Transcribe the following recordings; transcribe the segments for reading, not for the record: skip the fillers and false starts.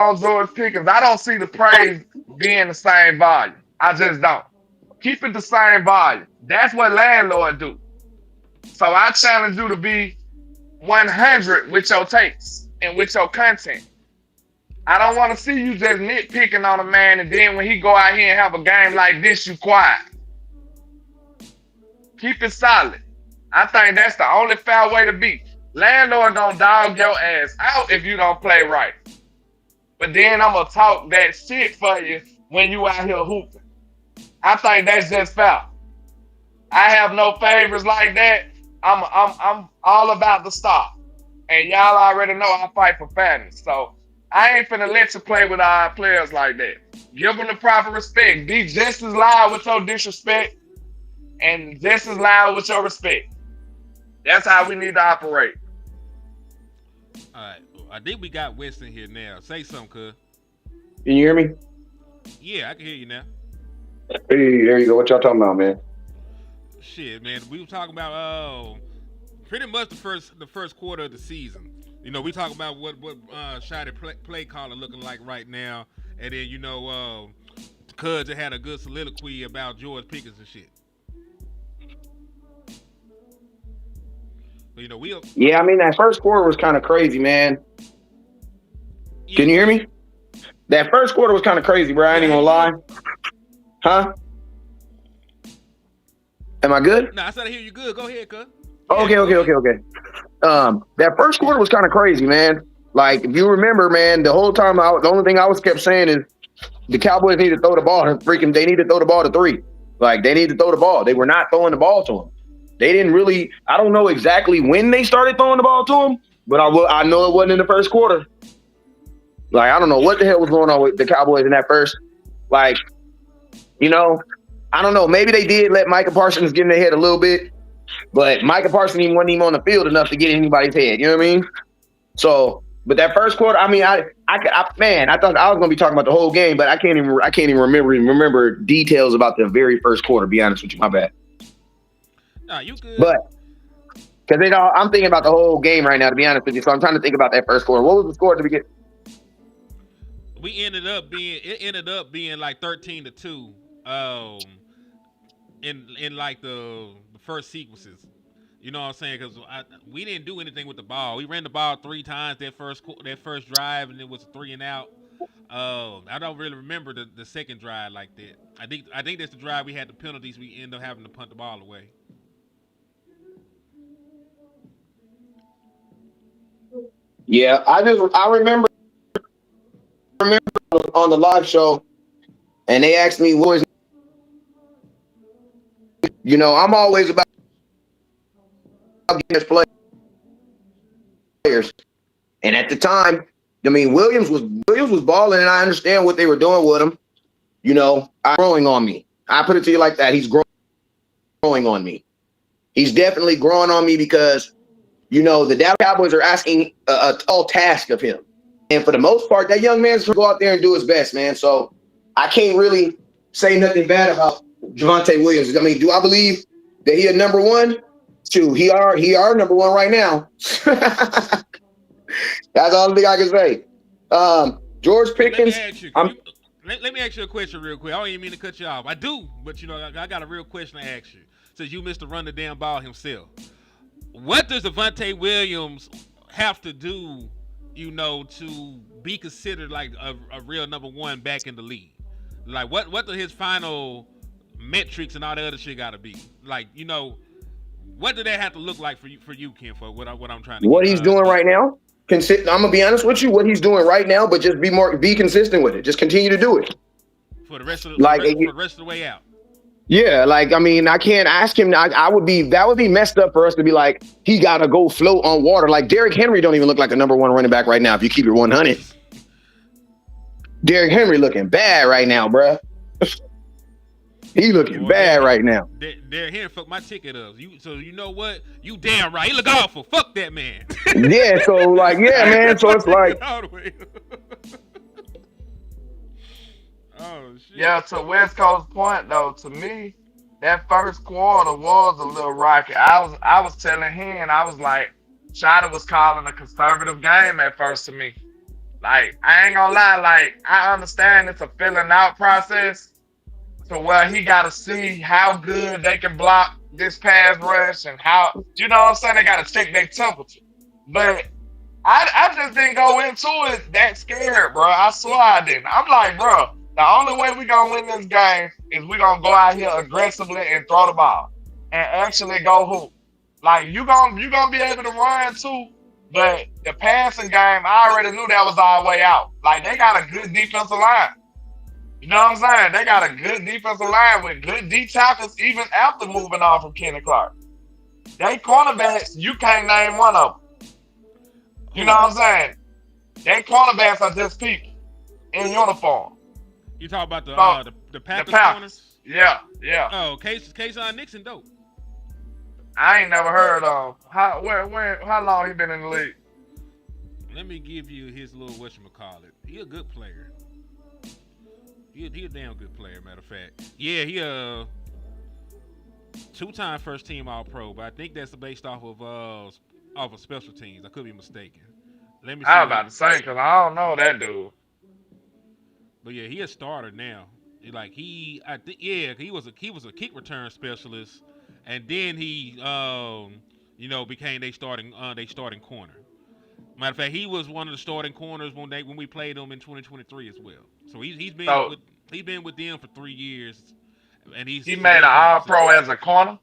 on George Pickens, I don't see the praise being the same volume. I just don't. Keep it the same volume. That's what landlord do. So I challenge you to be 100 with your takes and with your content. I don't want to see you just nitpicking on a man and then when he go out here and have a game like this, you quiet. Keep it solid. I think that's the only fair way to be. Landlord don't dog your ass out if you don't play right. But then I'm gonna talk that shit for you when you out here hooping. I think that's just fair. I have no favors like that. I'm all about the stop. And y'all already know I fight for fairness. So I ain't finna let you play with our players like that. Give them the proper respect. Be just as loud with your disrespect and just as loud with your respect. That's how we need to operate. All right. I think we got Winston here now. Say something, cuz. Can you hear me? Yeah, I can hear you now. Hey, there you go. What y'all talking about, man? Shit, man. We were talking about pretty much the first quarter of the season. We talk about what Shotty play caller looking like right now, and then Cuz had a good soliloquy about George Pickens and shit. But we Yeah, I mean that first quarter was kind of crazy, man. yeah Can you go hear ahead. me? That first quarter was kind of crazy, bro. I Yeah, ain't I even hear gonna you lie. good. Huh? Am I good? No, I said I hear you good. Go ahead, cuz. Yeah, Okay, go okay, ahead. okay, okay. That first quarter was kind of crazy, man. Like if you remember, man, the whole time the only thing I was kept saying is the Cowboys need to throw the ball. Freaking, they need to throw the ball to three. Like they need to throw the ball. They were not throwing the ball to him. They didn't really. I don't know exactly when they started throwing the ball to him, but I know it wasn't in the first quarter. Like I don't know what the hell was going on with the Cowboys in that first. Like you know, I don't know. Maybe they did let Micah Parsons get in their head a little bit, but Micah Parsons wasn't even on the field enough to get in anybody's head. You know what I mean? So, but that first quarter, I mean, man, I thought I was gonna be talking about the whole game, but I can't even remember details about the very first quarter. Be honest with you, my bad. Nah, you good. But because I'm thinking about the whole game right now. To be honest with you, so I'm trying to think about that first quarter. What was the score at the beginning? It ended up being like 13-2. In like the first sequences. You know what I'm saying? Because we didn't do anything with the ball. We ran the ball 3 times that first drive, and it was a 3-and-out. I don't really remember the second drive like that. I think that's the drive we had the penalties. We end up having to punt the ball away. Yeah, I remember on the live show, and they asked me, "Was I'm always about getting players." And at the time, I mean, Williams was balling, and I understand what they were doing with him. Growing on me. I put it to you like that. He's growing on me. He's definitely growing on me because the Dallas Cowboys are asking a tall task of him, and for the most part, that young man's going to go out there and do his best, man. So I can't really say nothing bad about Javonte Williams. I mean, do I believe that he a number one? Shoot, he are number one right now. That's the only thing I can say. George So let me Pickens, ask you. Can I'm you let me ask you a question real quick. I don't even mean to cut you off. I do, but I got a real question to ask you. Since you missed to run the damn ball himself, what does Devontae Williams have to do, to be considered like a real number one back in the league? Like what do his final metrics and all the other shit got to be? Like what do that have to look like for you, Ken? For what I'm trying to what he's doing get. right now. I'm gonna be honest with you. What he's doing right now, but just be consistent with it. Just continue to do it. For the rest of the, Like for the rest of the way out. yeah, like I mean, I can't ask him. I would be that would be messed up for us to be like he gotta go float on water. Like Derrick Henry don't even look like a number one running back right now. If you keep it 100, Derrick Henry looking bad right now, bruh. He looking Boy, bad right now. Derrick Henry fucked my ticket up. So you know what? You damn right. He look awful. Fuck that man. Yeah, so like yeah, I man. got So my it's like ticket all the way. Oh shit. Yeah, to West Coast point though, to me, that first quarter was a little rocky. I was telling him, I was like, Shada was calling a conservative game at first to me. Like, I ain't gonna lie, like, I understand it's a filling out process to where he gotta see how good they can block this pass rush and how, you know what I'm saying? They gotta check their temperature. But I just didn't go into it that scared, bro. I swear I didn't. I'm like, bro, the only way we gonna win this game is we gonna go out here aggressively and throw the ball and actually go hoop. Like you gonna be able to run too, but the passing game, I already knew that was our way out. Like they got a good defensive line. You know what I'm saying? They got a good defensive line with good D tackles, even after moving on from Kenny Clark. They cornerbacks, you can't name one of them. You know Who? what I'm saying? They cornerbacks are just people in uniform. You talk about the So the the Packers Packers, corners? yeah, yeah. Oh, Kayshawn Nixon dope. I ain't never heard of how long he been in the league. Let me give you his little whatchamacallit. He a good player. He a damn good player, matter of fact. Yeah, he a two-time first team All Pro, but I think that's based off of special teams. I could be mistaken. Let me I see was what. about to say because I don't know that dude. But yeah, he a starter now. Like I think yeah, he was a kick return specialist, and then he became they starting corner. Matter of fact, he was one of the starting corners when we played him in 2023 as well. So he's been So with he's been with them for 3 years, and he's he he's made an really found All himself. Pro as a corner.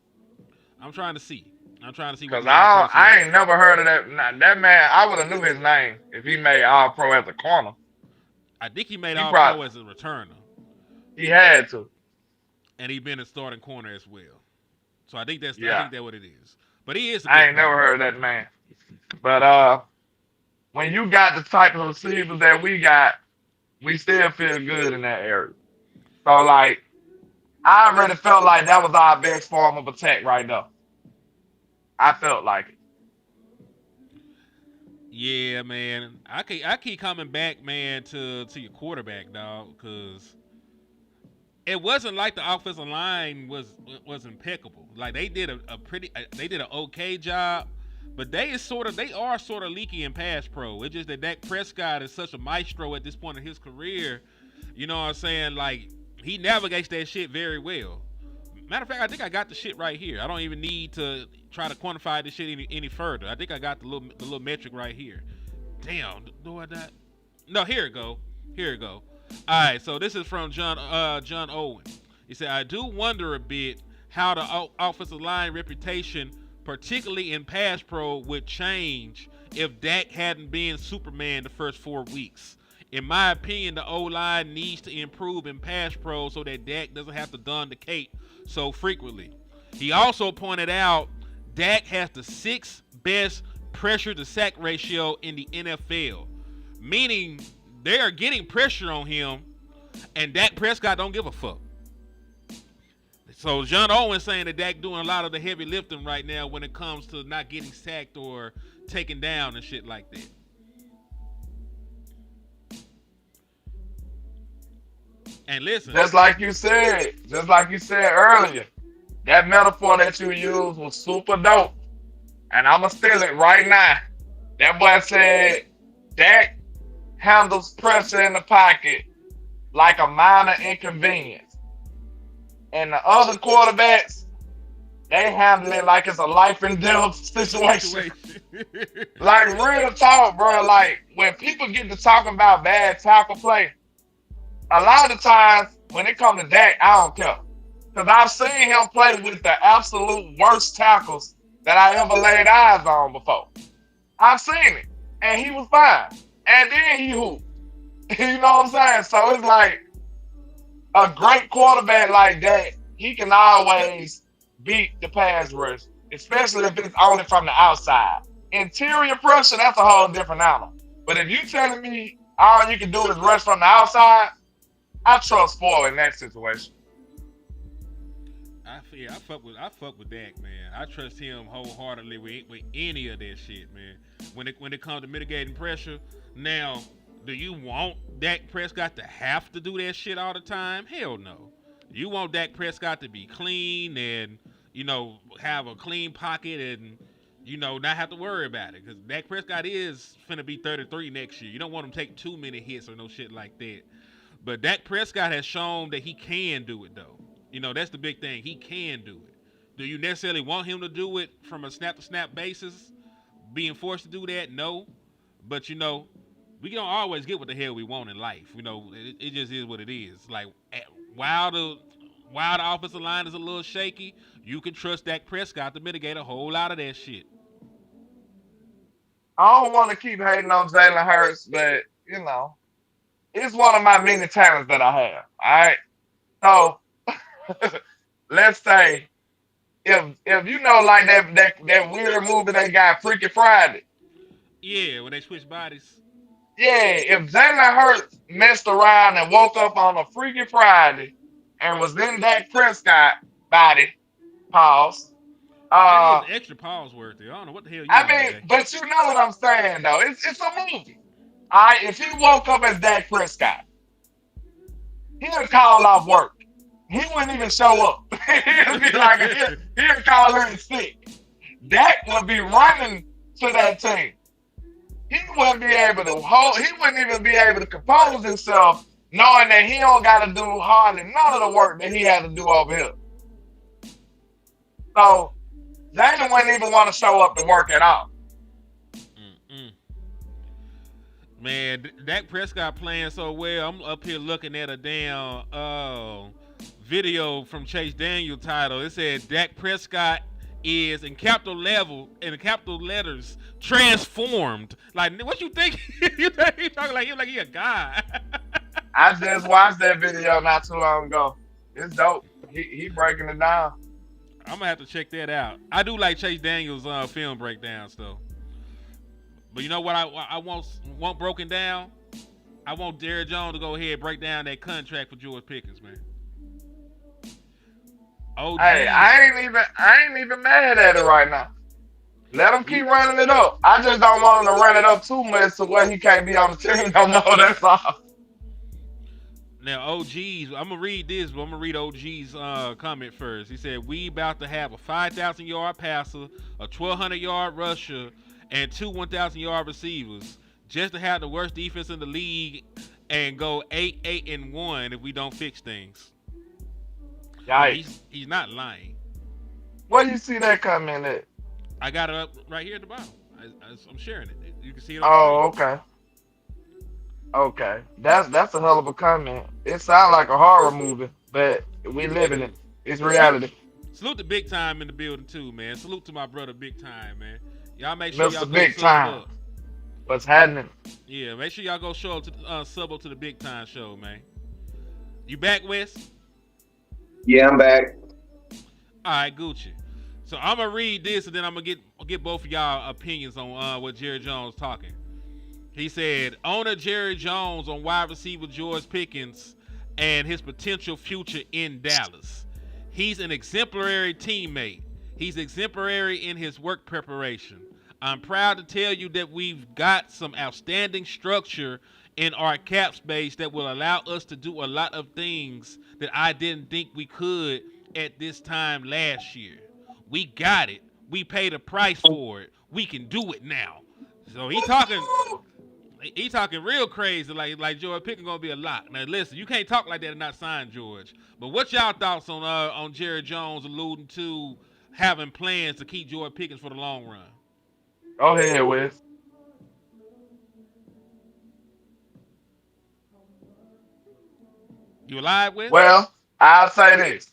I'm trying to see. I'm trying to see what Cause the man closely I is. ain't never heard of that. Nah, that man, I would have knew his name if he made All Pro as a corner. I think he made He All probably Pro as a returner, he had to. and he been a starting corner as well. So I Yeah, think that what it is. But he is a I good ain't never player. heard of that man. But when you got the type of receivers that we got, we still feel good in that area. So like, I already felt like that was our best form of attack right now. I felt like it. Yeah, man. I keep coming back, man, to your quarterback, dog, because it wasn't like the offensive line was impeccable. Like they did an okay job, but they are sort of leaky in pass pro. It's just that Dak Prescott is such a maestro at this point in his career. You know what I'm saying? Like he navigates that shit very well. Matter of fact, I think I got the shit right here. I don't even need to try to quantify this shit any further. I think I got the little metric right here. Damn, do I not? No, here it go. Here it go. All right, so this is from John Owen. He said, "I do wonder a bit how the offensive line reputation, particularly in pass pro, would change if Dak hadn't been Superman the first 4 weeks. In my opinion, the O line needs to improve in pass pro so that Dak doesn't have to don the cape so frequently." He also pointed out Dak has the sixth best pressure to sack ratio in the NFL, meaning they are getting pressure on him, and Dak Prescott don't give a fuck. So John Owen saying that Dak doing a lot of the heavy lifting right now when it comes to not getting sacked or taken down and shit like that. And listen, Just like you said earlier, that metaphor that you used was super dope. And I'ma steal it right now. That boy said Dak handles pressure in the pocket like a minor inconvenience. And the other quarterbacks, they handle it like it's a life and death situation. situation. Like real talk, bro. Like when people get to talking about bad tackle play, a lot of the times when it comes to Dak, I don't care. Because I've seen him play with the absolute worst tackles that I ever laid eyes on before. I've seen it. And he was fine. And then he hooped. You know what I'm saying? So it's like a great quarterback like that, he can always beat the pass rush, especially if it's only from the outside. Interior pressure, that's a whole different animal. But if you telling me all you can do is rush from the outside, I trust Spoil in that situation. I fuck with Dak, man. I trust him wholeheartedly with any of that shit, man. When it comes to mitigating pressure, now, do you want Dak Prescott to have to do that shit all the time? Hell no. You want Dak Prescott to be clean and have a clean pocket and not have to worry about it because Dak Prescott is finna be 33 next year. You don't want him to take too many hits or no shit like that. But Dak Prescott has shown that he can do it though. That's the big thing. He can do it. Do you necessarily want him to do it from a snap to snap basis? Being forced to do that? No. But we don't always get what the hell we want in life. It just is what it is. Like while the offensive line is a little shaky, you can trust Dak Prescott to mitigate a whole lot of that shit. I don't want to keep hating on Jalen Hurts, but it's one of my many talents that I have. All right. So let's say if like that weird movie they got Freaky Friday. Yeah, when they switch bodies. Yeah, if Jalen Hurts messed around and woke up on a Freaky Friday and was in Dak Prescott body, pause. That is Uh, extra pause worthy. I don't know what the hell you I on mean, today. but you know what I'm saying though. It's a movie. All right, if he woke up as Dak Prescott, he'll call off work. He wouldn't even show up. He'll be like, he'll call in sick. Dak would be running to that team. He wouldn't be able to hold. He wouldn't even be able to compose himself, knowing that he don't got to do hardly none of the work that he had to do over here. So Jalen wouldn't even want to show up to work at all. Mm-mm. Man, Dak Prescott playing so well. I'm up here looking at a damn video from Chase Daniel title. It said Dak Prescott is in capital letters transformed. Like what you think? You talking like he a guy. I just watched that video not too long ago. It's dope. He breaking it down. I'm gonna have to check that out. I do like Chase Daniels' film breakdowns though. But you know what I want broken down? I want Jerry Jones to go ahead and break down that contract for George Pickens, man. Oh, Hey, I ain't even mad at it right now. Let him keep running it up. I just don't want him to run it up too much to where he can't be on the team. No, that's all. Now, OG's, I'm going to read this, but I'm going to read OG's comment first. He said, we about to have a 5,000-yard passer, a 1,200-yard rusher, and two 1,000-yard receivers just to have the worst defense in the league and go 8-1 if we don't fix things. He's not lying. Where you see that comment at? I got it up right here at the bottom. I'm sharing it. You can see it on the screen. Okay. Okay, that's a hell of a comment. It sounds like a horror movie, but we living it. It's reality. Salute to Big Time in the building too, man. Salute to my brother Big Time, man. Y'all make sure y'all go Big sub Time. Up. What's happening? Yeah, make sure y'all go show up to sub up to the Big Time show, man. You back, Wes? Yeah, I'm back. All right, Gucci. So I'm gonna read this, and then I'm gonna get both of y'all opinions on what Jerry Jones talking. He said, owner Jerry Jones on wide receiver George Pickens and his potential future in Dallas. He's an exemplary teammate. He's exemplary in his work preparation. I'm proud to tell you that we've got some outstanding structure in our cap space that will allow us to do a lot of things that I didn't think we could at this time last year. We got it. We paid a price for it. We can do it now. So he talking real crazy, like George Pickens gonna be a lock. Now listen, you can't talk like that and not sign George. But what y'all thoughts on Jerry Jones alluding to having plans to keep George Pickens for the long run? Go ahead, Wes. You alive, Wes? Well, I'll say this.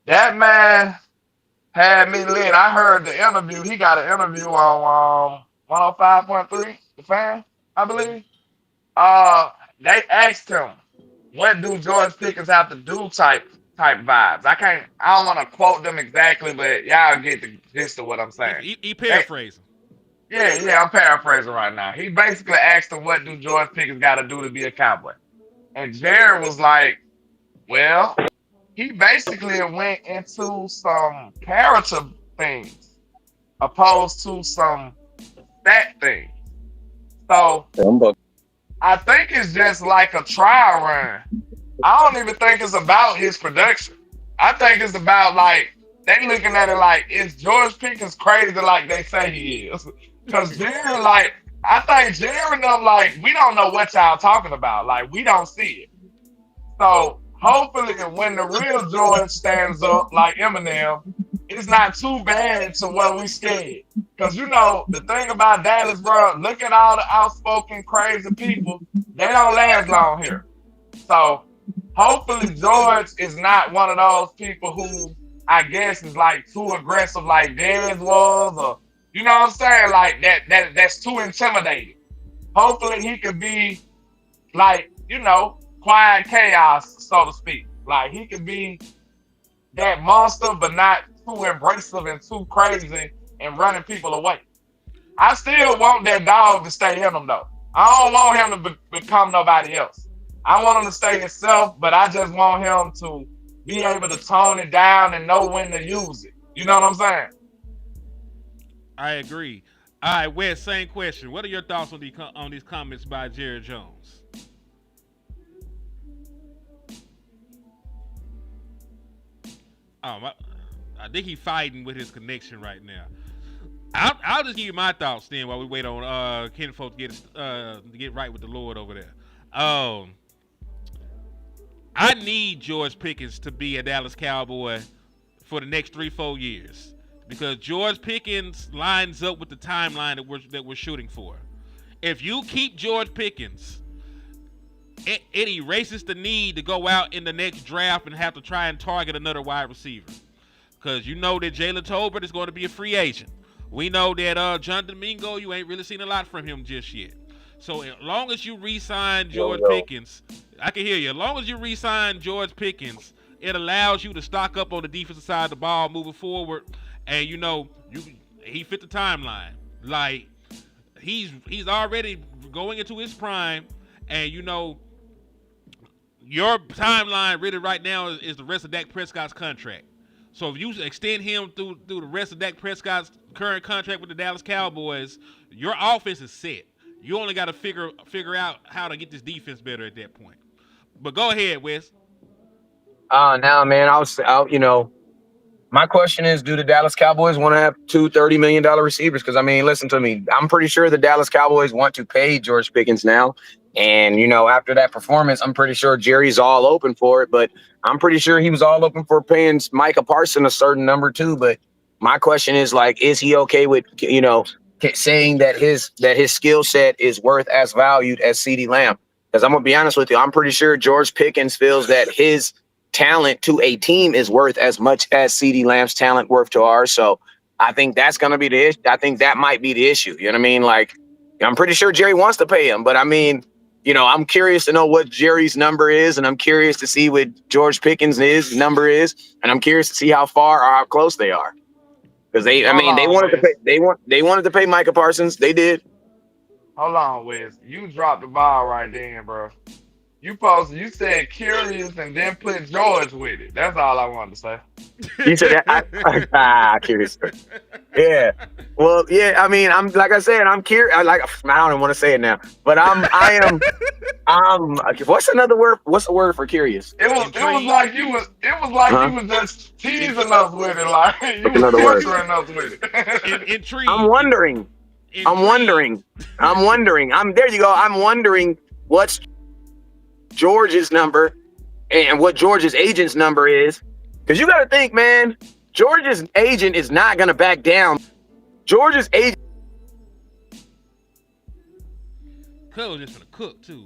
That man had me lit. I heard the interview. He got an interview on 105.3, The Fan, I believe. They asked him, what do George Pickens have to do type vibes. I don't want to quote them exactly, but y'all get the gist of what I'm saying. He paraphrasing. Yeah, I'm paraphrasing right now. He basically asked him, what do George Pickens got to do to be a Cowboy? And Jared was like, well, he basically went into some character things opposed to some stat things. So I think it's just like a trial run. I don't even think it's about his production. I think it's about like they looking at it like, is George Pickens crazy like they say he is? Because Jerry, like, I think Jerry and them, like, we don't know what y'all talking about. Like, we don't see it. So hopefully, when the real George stands up, like Eminem, it's not too bad to where we scared. Because you know the thing about Dallas, bro. Look at all the outspoken, crazy people. They don't last long here. So hopefully George is not one of those people who I guess is like too aggressive, like Darius was, or you know what I'm saying, like that's too intimidating. Hopefully he could be like, quiet chaos, so to speak. Like he could be that monster, but not too embracive and too crazy and running people away. I still want that dog to stay him though. I don't want him to become nobody else. I want him to stay himself, but I just want him to be able to tone it down and know when to use it. You know what I'm saying? I agree. All right, Wes, same question. What are your thoughts on these comments by Jerry Jones? I think he's fighting with his connection right now. I'll just give you my thoughts then while we wait on Ken folks to get right with the Lord over there. I need George Pickens to be a Dallas Cowboy for the next 3-4 years because George Pickens lines up with the timeline that we're shooting for. If you keep George Pickens, it erases the need to go out in the next draft and have to try and target another wide receiver. Because you know that Jalen Tolbert is going to be a free agent. We know that John Domingo, you ain't really seen a lot from him just yet. So as long as you re-sign George Pickens, I can hear you. As long as you re-sign George Pickens, it allows you to stock up on the defensive side of the ball moving forward. And he fit the timeline. Like he's already going into his prime, and your timeline really right now is the rest of Dak Prescott's contract. So if you extend him through the rest of Dak Prescott's current contract with the Dallas Cowboys, your offense is set. You only got to figure out how to get this defense better at that point. But go ahead, Wes. Now, man, my question is, do the Dallas Cowboys want to have two $30 million receivers? Because, I mean, listen to me. I'm pretty sure the Dallas Cowboys want to pay George Pickens now. And, after that performance, I'm pretty sure Jerry's all open for it. But I'm pretty sure he was all open for paying Micah Parsons a certain number, too. But my question is, like, is he okay with, saying that his skill set is worth as valued as CeeDee Lamb? Because I'm going to be honest with you. I'm pretty sure George Pickens feels that his talent to a team is worth as much as CeeDee Lamb's talent worth to ours. So I think that's going to be the issue. I think that might be the issue. You know what I mean? Like, I'm pretty sure Jerry wants to pay him, but I mean, I'm curious to know what Jerry's number is, and I'm curious to see what George Pickens' number is, and I'm curious to see how far or how close they are. Because they wanted to pay Micah Parsons. They did. Hold on, Wes. You dropped the ball right then, bro. You said curious and then put George with it. That's all I wanted to say. You said that. Curious. Yeah. Well, yeah. I mean, I'm like I said, I'm curious. I don't even want to say it now, but I am. What's another word? What's the word for curious? It was like you was just teasing us with it, like you another was word? teasing us with it. Intrigued. I'm wondering. There you go. I'm wondering what's George's number and what George's agent's number is. Because you got to think, man, George's agent is not going to back down. George's agent. Cuz just gonna cook too.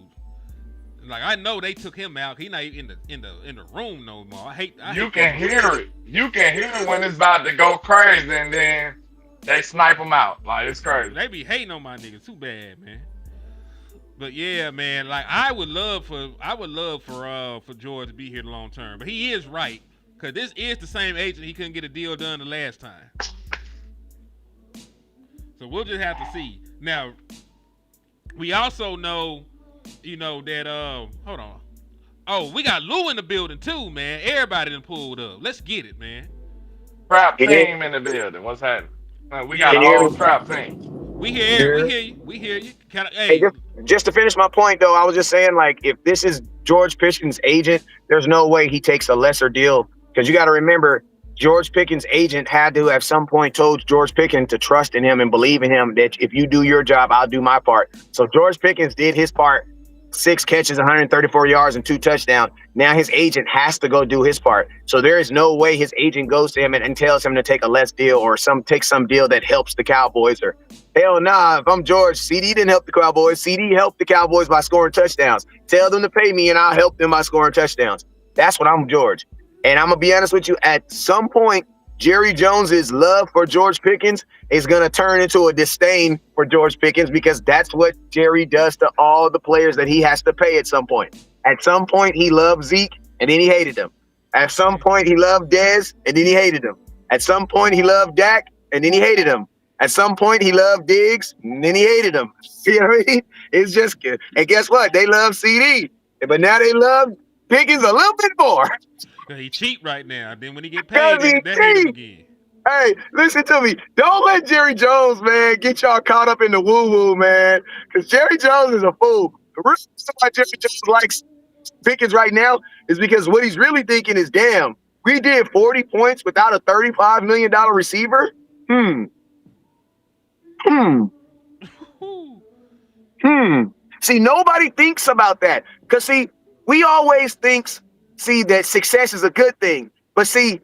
Like I know they took him out. He not even in the room no more. I hate You can hear it. You can hear it when it's about to go crazy, and then they snipe him out. Like it's crazy. They be hating on my niggas too bad, man. But yeah, man, like I would love for George to be here long term. But he is right, because this is the same agent he couldn't get a deal done the last time. So we'll just have to see. Now, we also know, that hold on. Oh, we got Lou in the building too, man. Everybody done pulled up. Let's get it, man. Trap team in the building. What's happening? We got a whole trap team. We hear you. We hear you. Hey, just to finish my point, though, I was just saying, like, if this is George Pickens' agent, there's no way he takes a lesser deal. Because you got to remember, George Pickens' agent had to at some point told George Pickens to trust in him and believe in him that if you do your job, I'll do my part. So George Pickens did his part, 6 catches, 134 yards, and 2 touchdowns. Now his agent has to go do his part. So there is no way his agent goes to him and tells him to take a less deal or take some deal that helps the Cowboys. Or hell nah, if I'm George, CD didn't help the Cowboys. CD helped the Cowboys by scoring touchdowns. Tell them to pay me and I'll help them by scoring touchdowns. That's what I'm George. And I'm going to be honest with you, at some point, Jerry Jones's love for George Pickens is going to turn into a disdain for George Pickens because that's what Jerry does to all the players that he has to pay at some point. At some point, he loved Zeke, and then he hated him. At some point, he loved Dez, and then he hated him. At some point, he loved Dak, and then he hated him. At some point, he loved Diggs, and then he hated him. You know what I mean? It's just good. And guess what? They love CD, but now they love Pickens a little bit more. He cheap right now. Then when he get paid, they hate him again. Hey, listen to me. Don't let Jerry Jones, man, get y'all caught up in the woo-woo, man. Because Jerry Jones is a fool. The reason why Jerry Jones likes Pickens right now is because what he's really thinking is, damn, we did 40 points without a $35 million receiver? See, nobody thinks about that. Because, see, we always think that success is a good thing. But see,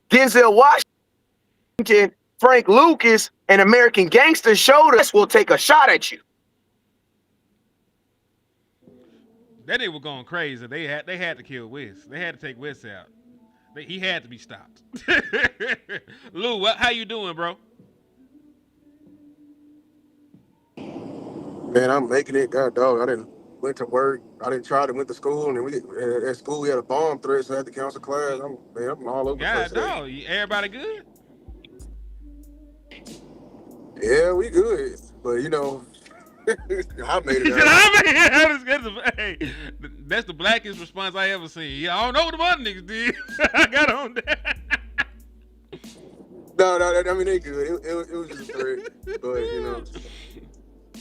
Denzel Washington, Frank Lucas, and American Gangster showed us will take a shot at you. That nigga was going crazy. They had to kill Wes. They had to take Wes out. He had to be stopped. Lou, how you doing, bro? Man, I'm making it. God dog, I didn't went to work. I didn't try to went to school, and then at school we had a bomb threat, so I had to cancel class. I'm all over the place. God dog, everybody good? Yeah, we good, but you know, I made it. Hey, that's the blackest response I ever seen. Yeah, I don't know what the other niggas did. I got on that. No, I mean they good. It was just a threat, but you know.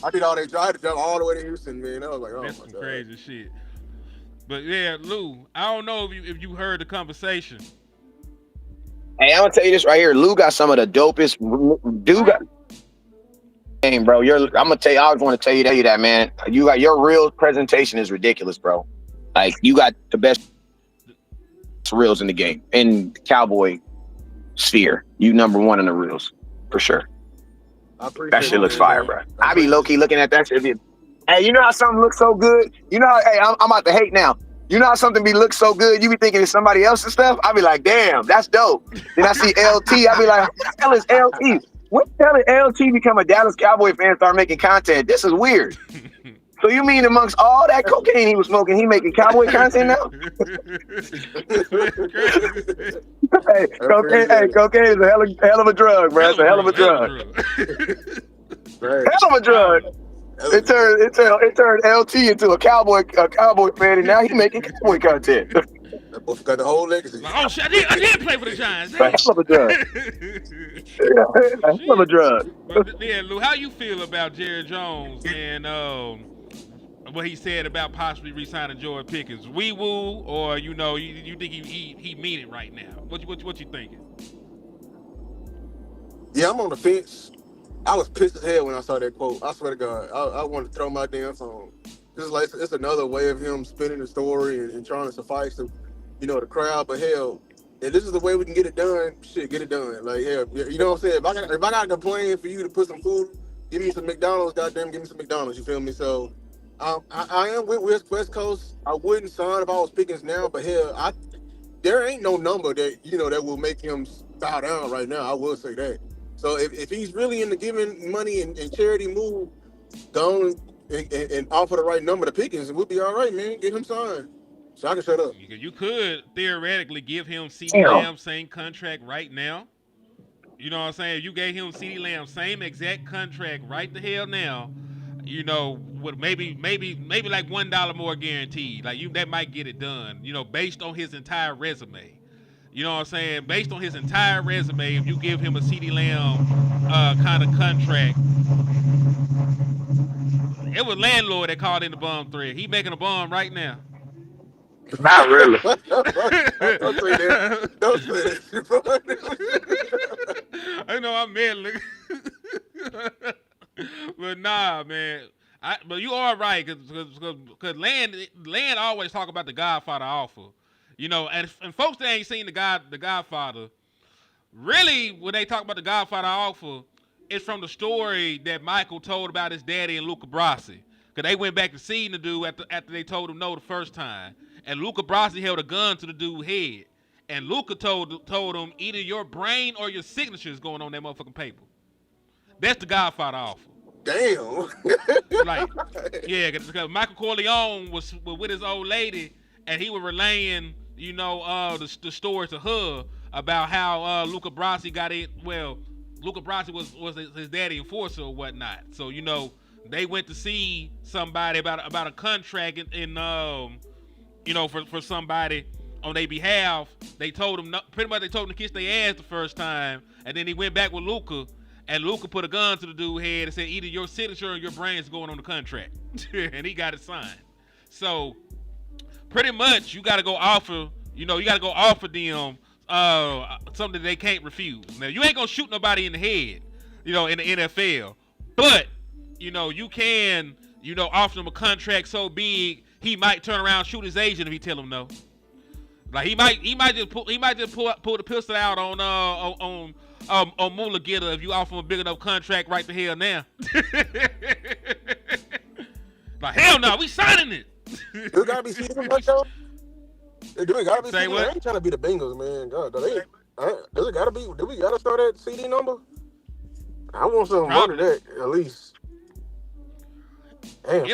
I did all that. I had to jump all the way to Houston, man. I was like, oh that's my some God. crazy shit. But yeah, Lou, I don't know if you heard the conversation. Hey, I'm gonna tell you this right here. Lou got some of the dopest. Dude got game, bro. I'm gonna tell you. I always want to tell you that, man. You got your real presentation is ridiculous, bro. Like you got the best reels in the game in the Cowboy sphere. You number one in the reels for sure. That shit looks fire, bro. I be low key looking at that shit. Hey, you know how something looks so good? You know how, hey, I'm about to hate now. You know how something looks so good? You be thinking it's somebody else's stuff? I be like, damn, that's dope. Then I see LT, I be like, what the hell is LT? What the hell did LT become a Dallas Cowboy fan and start making content? This is weird. So you mean amongst all that cocaine he was smoking, he making Cowboy content now? Cocaine is a hell of a drug, bro. It's a hell of a drug. Hell of a drug. It turned LT into a cowboy fan, and now he's making Cowboy content. That boy got the whole legacy. Oh shit! I did play for the Giants. A hell of a drug. A hell of a drug. But yeah, Lou, how you feel about Jerry Jones and what he said about possibly re-signing George Pickens? Wee woo, or you think he mean it right now? What you thinking? Yeah, I'm on the fence. I was pissed as hell when I saw that quote. I swear to God, I wanted to throw my damn phone. This is like it's another way of him spinning the story and trying to suffice the crowd. But hell, if this is the way we can get it done, shit, get it done. Like hell, you know what I'm saying? If I got to complain for you to put some food, give me some McDonald's. Goddamn, give me some McDonald's. You feel me? So. I am with West Coast. I wouldn't sign if I was Pickens now, but hell, there ain't no number that will make him bow down right now. I will say that. So if he's really into giving money and charity move, go and offer the right number to Pickens, and we'll be all right, man. Get him signed, so I can shut up. You could theoretically give him CeeDee Lamb same contract right now. You know what I'm saying? If you gave him CeeDee Lamb same exact contract right the hell now. With maybe like $1 more guaranteed. Like that might get it done. Based on his entire resume. You know what I'm saying? Based on his entire resume, if you give him a CeeDee Lamb kind of contract, it was landlord that called in the bomb thread. He making a bomb right now. Not really. Don't say that. Don't say that. I know I'm meddling. But nah, man. But you are right, because Land always talk about the Godfather offer. And folks that ain't seen the Godfather, really, when they talk about the Godfather offer, it's from the story that Michael told about his daddy and Luca Brasi. Because they went back to see the dude after they told him no the first time. And Luca Brasi held a gun to the dude's head. And Luca told him, either your brain or your signature is going on that motherfucking paper. That's the Godfather offer. Damn. Like, yeah, because Michael Corleone was with his old lady, and he was relaying, the story to her about how Luca Brasi got in. Well, Luca Brasi was his daddy enforcer or whatnot. So they went to see somebody about a contract for somebody on their behalf. They told him pretty much they told him to kiss their ass the first time, and then he went back with Luca. And Luca put a gun to the dude's head and said, either your signature or your brain is going on the contract. And he got it signed. So, pretty much, you got to go offer them something they can't refuse. Now, you ain't going to shoot nobody in the head, in the NFL. But, you can, offer them a contract so big, he might turn around and shoot his agent if he tell him no. Like, he might just pull the pistol out on Mula Getter if you offer him a big enough contract right the hell now. Like, hell no, we signing it. You gotta be season like though. They gotta be Say season. what? I ain't trying to be the Bengals, man. God, does it gotta be? Do we gotta start at CD number? I want something more than that at least. Damn.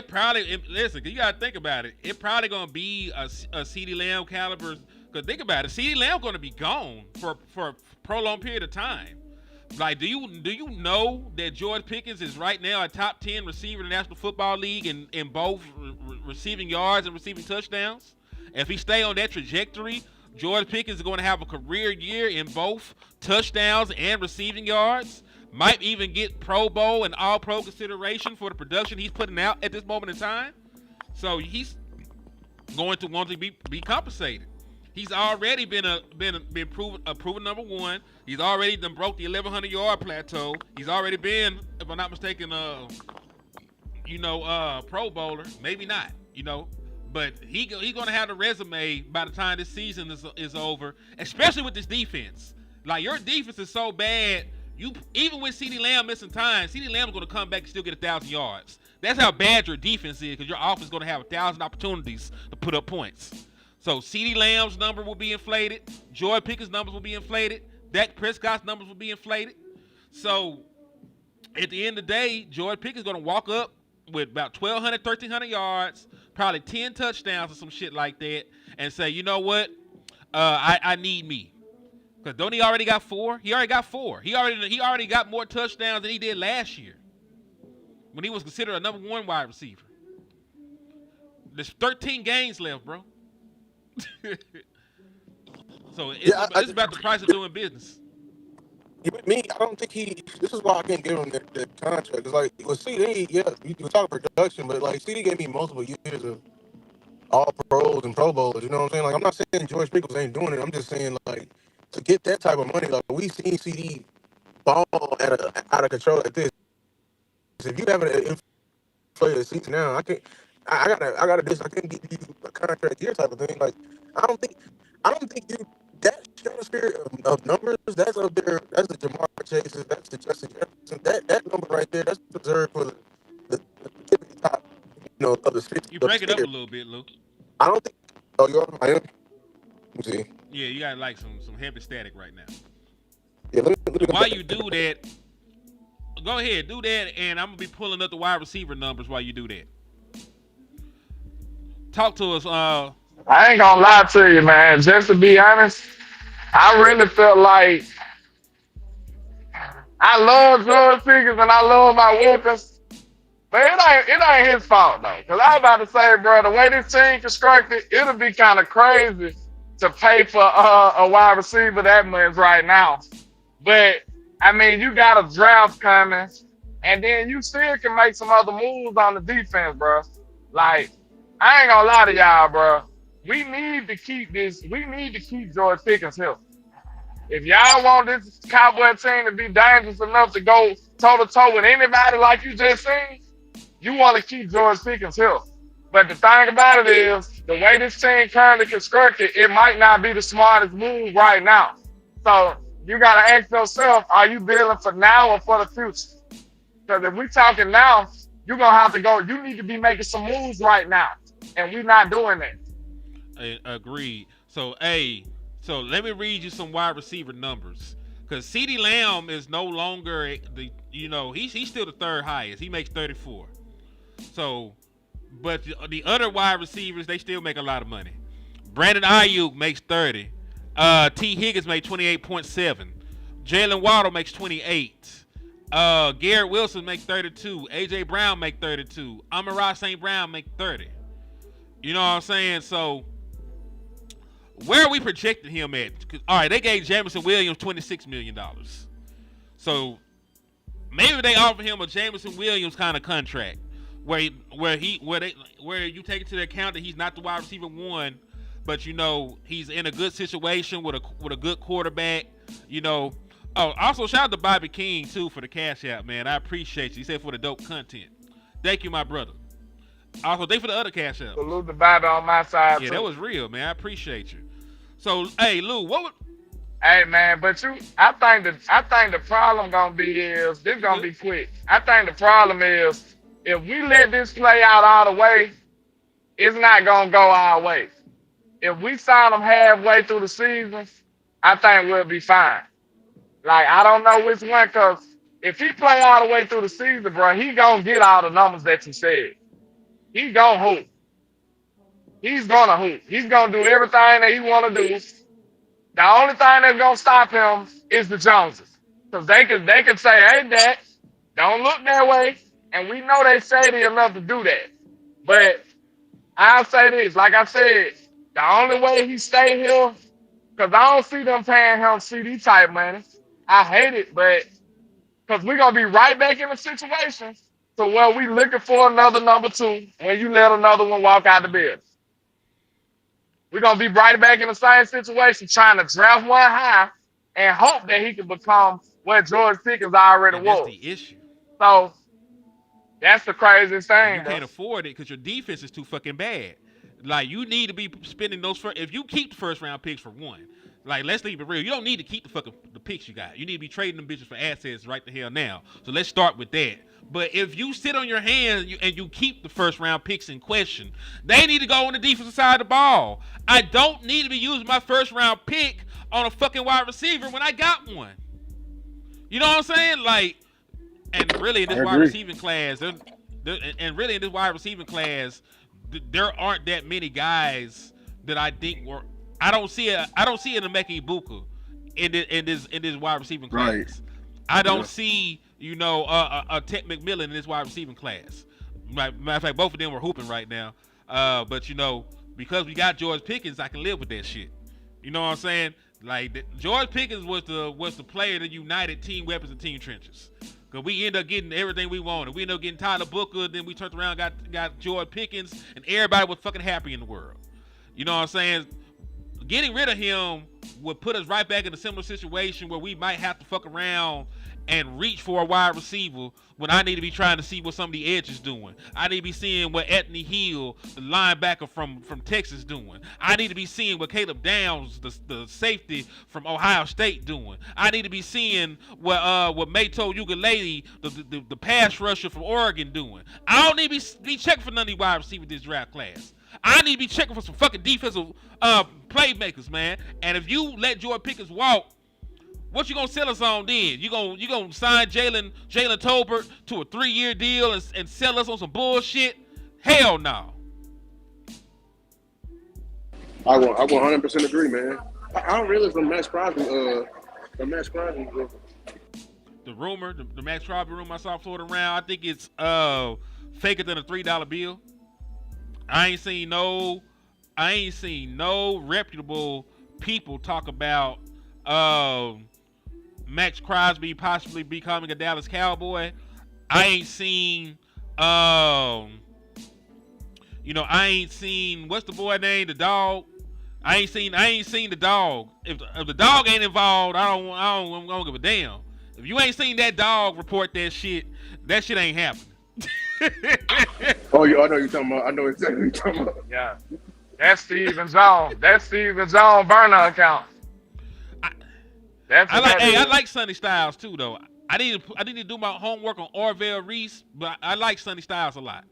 Listen, you gotta think about it. It probably gonna be a CeeDee Lamb caliber. Cause think about it, CeeDee Lamb gonna be gone for a prolonged period of time. Like, do you know that George Pickens is right now a top 10 receiver in the National Football League in both receiving yards and receiving touchdowns? If he stay on that trajectory, George Pickens is going to have a career year in both touchdowns and receiving yards. Might even get Pro Bowl and All-Pro consideration for the production he's putting out at this moment in time. So he's going to want to be compensated. He's already been proven number one. He's already done broke the 1,100 yard plateau. He's already been, if I'm not mistaken, Pro Bowler. Maybe not, but he gonna have the resume by the time this season is over. Especially with this defense. Like, your defense is so bad. Even with CeeDee Lamb missing time, CeeDee Lamb is gonna come back and still get 1,000 yards. That's how bad your defense is, because your offense is gonna have 1,000 opportunities to put up points. So CeeDee Lamb's number will be inflated. George Pickens' numbers will be inflated. Dak Prescott's numbers will be inflated. So at the end of the day, George Pickens is going to walk up with about 1,200, 1,300 yards, probably 10 touchdowns or some shit like that, and say, you know what? I need me. Because don't he already got 4? He already got 4. He already got more touchdowns than he did last year when he was considered a number 1 wide receiver. There's 13 games left, bro. So it's about the price of doing business. With me, I don't think this is why I can't give him that contract. It's like, with CD, yeah, you talk production, but like, CD gave me multiple years of all pros and Pro Bowlers, you know what I'm saying? Like, I'm not saying George Pickens ain't doing it. I'm just saying, like, to get that type of money, like, we seen CD ball out of control like this. If you have an inflated season now, I can't I can't give you a contract year type of thing. Like, I don't think you that stratosphere of numbers, that's up there. That's the Jamar Chases, that's the Justin Jefferson. That number right there, that's reserved for the typical top, of the 50. You break it up a little bit, Luke. I don't think. Oh, you are? I am. Let me see. Yeah, you got like some heavy static right now. Yeah, let me while you do that, go ahead, do that, and I'm gonna be pulling up the wide receiver numbers while you do that. Talk to us. I ain't gonna lie to you, man. Just to be honest, I really felt like I love George Pickens and I love my weapons, but it ain't his fault though. Cause I was about to say, bro, the way this team constructed, it'll be kind of crazy to pay for a wide receiver that much right now. But I mean, you got a draft coming, and then you still can make some other moves on the defense, bro. Like, I ain't gonna lie to y'all, bro. We need to keep this. We need to keep George Pickens healthy. If y'all want this Cowboy team to be dangerous enough to go toe to toe with anybody like you just seen, you want to keep George Pickens healthy. But the thing about it is, the way this team currently constructed, it might not be the smartest move right now. So you gotta ask yourself, are you building for now or for the future? Because if we talking now, you're gonna have to go. You need to be making some moves right now, and we're not doing that. Agreed. So, so let me read you some wide receiver numbers. Because CeeDee Lamb is no longer he's still the third highest. He makes 34. So, but the other wide receivers, they still make a lot of money. Brandon Ayuk makes 30. T. Higgins makes 28.7. Jalen Waddle makes 28. Garrett Wilson makes 32. AJ Brown makes 32. Amon-Ra St. Brown makes 30. You know what I'm saying? So, where are we projecting him at? All right, they gave Jameson Williams $26 million. So, maybe they offer him a Jameson Williams kind of contract where you take into account that he's not the wide receiver one, but he's in a good situation with a good quarterback. Also shout out to Bobby King too for the cash out, man. I appreciate you. He said for the dope content. Thank you, my brother. Also, thank you for the other cash out. Salute the Bobby on my side. Yeah, too. that was real, man. I appreciate you. So, hey, Lou, what would? Hey man, but I think the problem gonna be is this gonna be quick. I think the problem is if we let this play out all the way, it's not gonna go our way. If we sign them halfway through the season, I think we'll be fine. Like I don't know which one, cause if he play all the way through the season, bro, he gonna get all the numbers that you said. He gonna hoop. He's gonna hoop. He's gonna do everything that he wanna do. The only thing that's gonna stop him is the Joneses, cause they can say, "Hey, Dak, don't look that way," and we know they shady enough to do that. But I'll say this, like I said, the only way he stay here, cause I don't see them paying him CD type money. I hate it, but cause we're gonna be right back in the situation to where we looking for another number two when you let another one walk out the building. We're going to be right back in the same situation trying to draft one high and hope that he can become what George Pickens already And was. that's the issue. So, that's the craziest thing. You can't afford it because your defense is too fucking bad. Like, you need to be spending those first. If you keep the first round picks for one, like, let's leave it real. You don't need to keep the picks you got. You need to be trading them bitches for assets right the hell now. So let's start with that. But if you sit on your hands and you keep the first round picks in question, they need to go on the defensive side of the ball. I don't need to be using my first round pick on a fucking wide receiver when I got one. You know what I'm saying? Like, and really in this wide receiving class, there aren't that many guys that I think were. I don't see it in Emeka Ibuka in this wide receiving class. Right. I don't see a Ted McMillan in this wide receiving class. Matter of fact, both of them were hooping right now. But because we got George Pickens, I can live with that shit. You know what I'm saying? Like George Pickens was the player that united team weapons and team trenches. Cause we end up getting everything we wanted. We end up getting Tyler Booker, then we turned around got George Pickens, and everybody was fucking happy in the world. You know what I'm saying? Getting rid of him would put us right back in a similar situation where we might have to fuck around and reach for a wide receiver when I need to be trying to see what some of the edge is doing. I need to be seeing what Anthony Hill, the linebacker from Texas, doing. I need to be seeing what Caleb Downs, the safety from Ohio State, doing. I need to be seeing what Mato Ugalele, the pass rusher from Oregon, doing. I don't need to be checking for none of these wide receivers this draft class. I need to be checking for some fucking defensive playmakers, man. And if you let George Pickens walk, what you gonna sell us on then? You gonna sign Jalen Tolbert to a 3-year deal and sell us on some bullshit? Hell no. I 100% agree, man. I don't realize the Max Crosby. The rumor, the Max Crosby rumor I saw floating around. I think it's faker than a $3 bill. I ain't seen no reputable people talk about Max Crosby possibly becoming a Dallas Cowboy. I ain't seen I ain't seen what's the boy name, the dog. I ain't seen the dog. If the dog ain't involved, I don't give a damn. If you ain't seen that dog report that shit ain't happening. Oh, yeah, I know you're talking about. I know exactly what you're talking about. Yeah. That's Steven Zone. That's Steven Zone burner account. I, That's what that I is. like Sonny Styles too though. I need to do my homework on Orville Reese, but I like Sonny Styles a lot.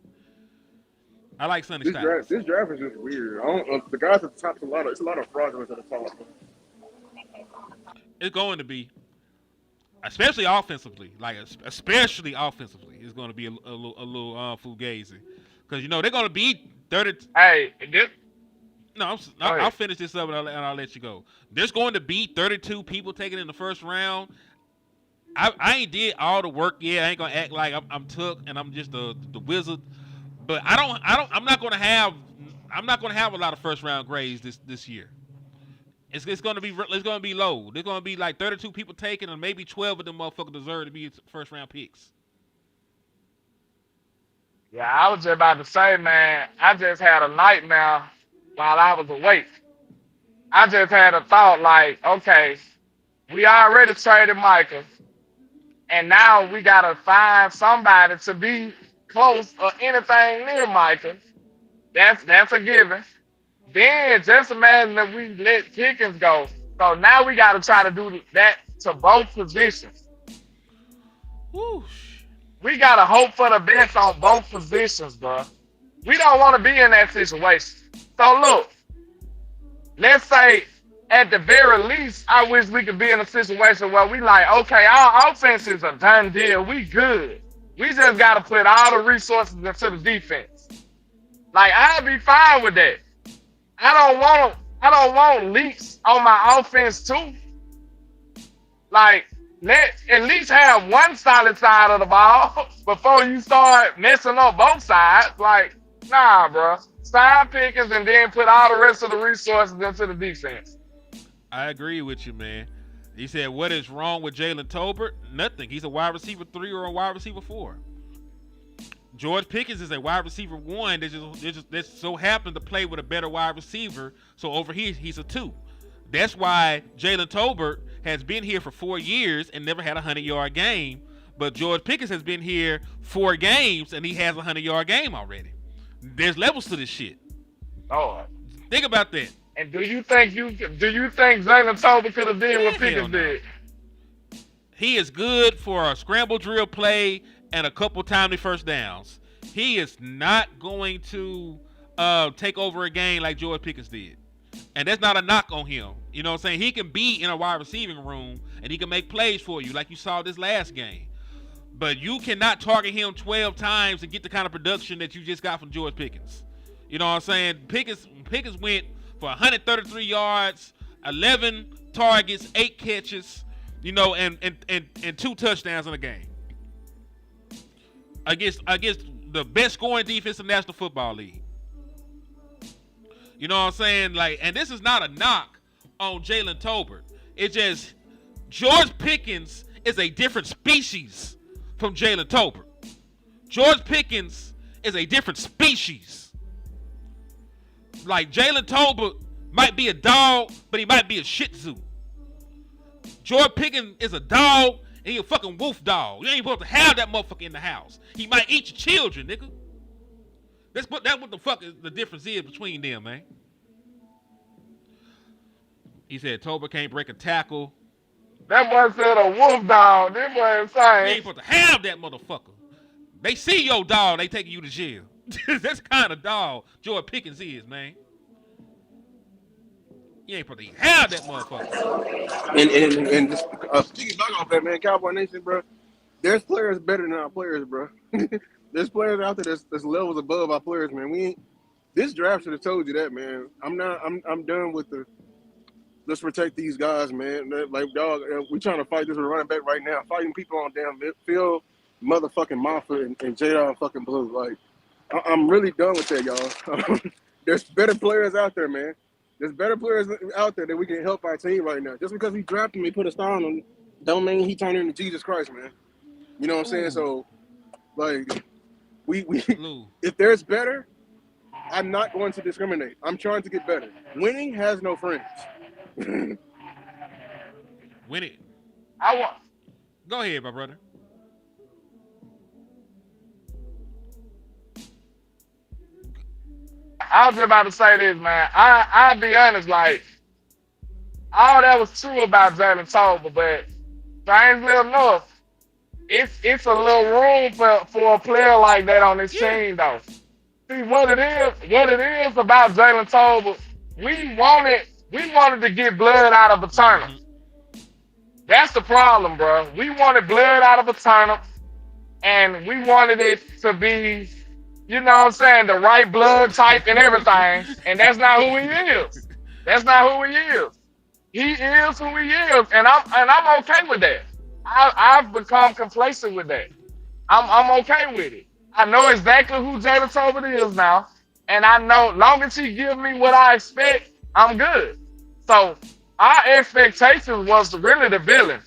I like Sonny Styles. This draft is just weird. I don't. The guys at the top, it's a lot of fraudulence at the top. It's going to be, especially offensively, especially offensively, it's going to be a little fugazi, because they're going to beat 30. Hey, this, No, go I'll ahead. finish this up and I'll let you go. There's going to be 32 people taken in the first round. I ain't did all the work yet. I ain't gonna act like I'm took and I'm just the wizard. But I'm not gonna have a lot of first round grades this year. It's gonna be low. There's gonna be like 32 people taken and maybe 12 of them motherfuckers deserve to be first round picks. Yeah, I was just about to say, man, I just had a nightmare while I was awake. I just had a thought like, okay, we already traded Michael, and now we gotta find somebody to be close or anything near Michael. That's a given. Then just imagine that we let Pickens go. So now we gotta try to do that to both positions. Whoosh. We gotta hope for the best on both positions, bro. We don't want to be in that situation. So look, let's say at the very least, I wish we could be in a situation where we like, okay, our offense is a done deal. We good. We just gotta put all the resources into the defense. Like I'd be fine with that. I don't want leaks on my offense too. Like, let at least have one solid side of the ball before you start messing up both sides. Like, nah, bro. Sign Pickens and then put all the rest of the resources into the defense. I agree with you, man. He said, "What is wrong with Jalen Tolbert? Nothing. He's a wide receiver 3 or a wide receiver 4. George Pickens is a wide receiver 1 that so happened to play with a better wide receiver. So over here, he's a 2. That's why Jalen Tolbert has been here for 4 years and never had a 100-yard game. But George Pickens has been here 4 games and he has a 100-yard game already. There's levels to this shit. Lord. Think about that. And do you think Jalen Tolbert could have did what Hell Pickens no. did? He is good for a scramble drill play and a couple timely first downs. He is not going to take over a game like George Pickens did. And that's not a knock on him. You know what I'm saying? He can be in a wide receiving room and he can make plays for you like you saw this last game. But you cannot target him 12 times and get the kind of production that you just got from George Pickens. You know what I'm saying? Pickens went for 133 yards, 11 targets, 8 catches, and 2 touchdowns in a game. Against the best scoring defense in the National Football League. You know what I'm saying? And this is not a knock on Jalen Tolbert. It's just George Pickens is a different species from Jalen Tolbert. George Pickens is a different species. Like Jalen Tolbert might be a dog, but he might be a Shih Tzu. George Pickens is a dog and he a fucking wolf dog. You ain't supposed to have that motherfucker in the house. He might eat your children, nigga. That's what the fuck is the difference is between them, man. He said Tolbert can't break a tackle. That boy said a wolf dog. This boy You insane. ain't supposed to have that motherfucker. They see your dog, they taking you to jail. That's the kind of dog George Pickens is, man. You ain't supposed to even have that motherfucker. And just speaking back off that, man, Cowboy Nation, bro. There's players better than our players, bro. There's players out there that's levels above our players, man. This draft should have told you that, man. I'm done with the let's protect these guys, man. Like, dog, we trying to fight this with running back right now. Fighting people on damn field, motherfucking Moffitt and Jadon fucking Blue. Like, I'm really done with that, y'all. There's better players out there, man. There's better players out there that we can help our team right now. Just because we drafted him, we put a star on him, don't mean he turned into Jesus Christ, man. You know what I'm saying? So, like, we Lou. if there's better, I'm not going to discriminate. I'm trying to get better. Winning has no friends. Win it. I want. Go ahead, my brother. I was just about to say this, man. I'll be honest, like all that was true about Jalen Tolbert, but strangely enough, it's a little room for a player like that on this Yeah. team, though. See what it is about Jalen Tolbert. We wanted to get blood out of a turnip. Mm-hmm. That's the problem, bro. We wanted blood out of a turnip, and we wanted it to be, you know what I'm saying, the right blood type and everything. And that's not who he is. That's not who he is. He is who he is, and I'm okay with that. I've become complacent with that. I'm okay with it. I know exactly who Jalen Tolbert is now, and I know long as he gives me what I expect, I'm good. So our expectations was really the villain,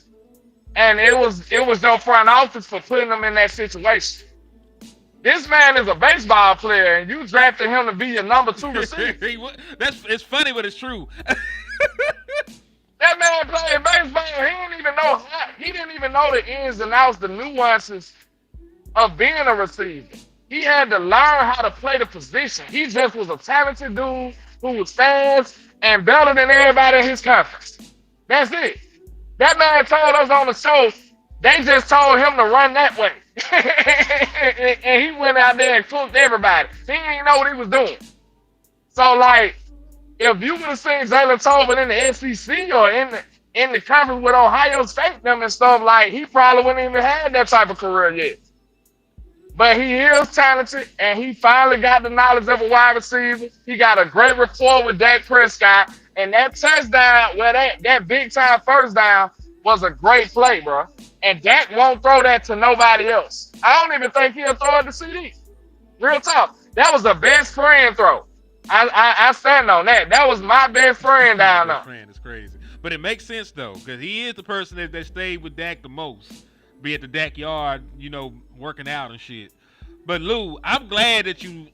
and it was their front office for putting them in that situation. This man is a baseball player, and you drafted him to be your number two receiver. It's funny, but it's true. That man played baseball. He didn't even know the ins and outs, the nuances of being a receiver. He had to learn how to play the position. He just was a talented dude who was fast and better than everybody in his conference. That's it. That man told us on the show, they just told him to run that way. And he went out there and cooked everybody. He didn't know what he was doing. So, like, if you would have seen Jalen Tolbert in the SEC or in the conference with Ohio State them and stuff, like, he probably wouldn't even have that type of career yet. But he is talented, and he finally got the knowledge of a wide receiver. He got a great rapport with Dak Prescott, and that touchdown, well, that big time first down was a great play, bro. And Dak won't throw that to nobody else. I don't even think he'll throw it to CD. Real talk. That was the best friend throw. I stand on that. That was my best friend down there. Best friend is crazy, but it makes sense though, because he is the person that stayed with Dak the most, be at the Dak yard, working out and shit. But Lou, I'm glad that you.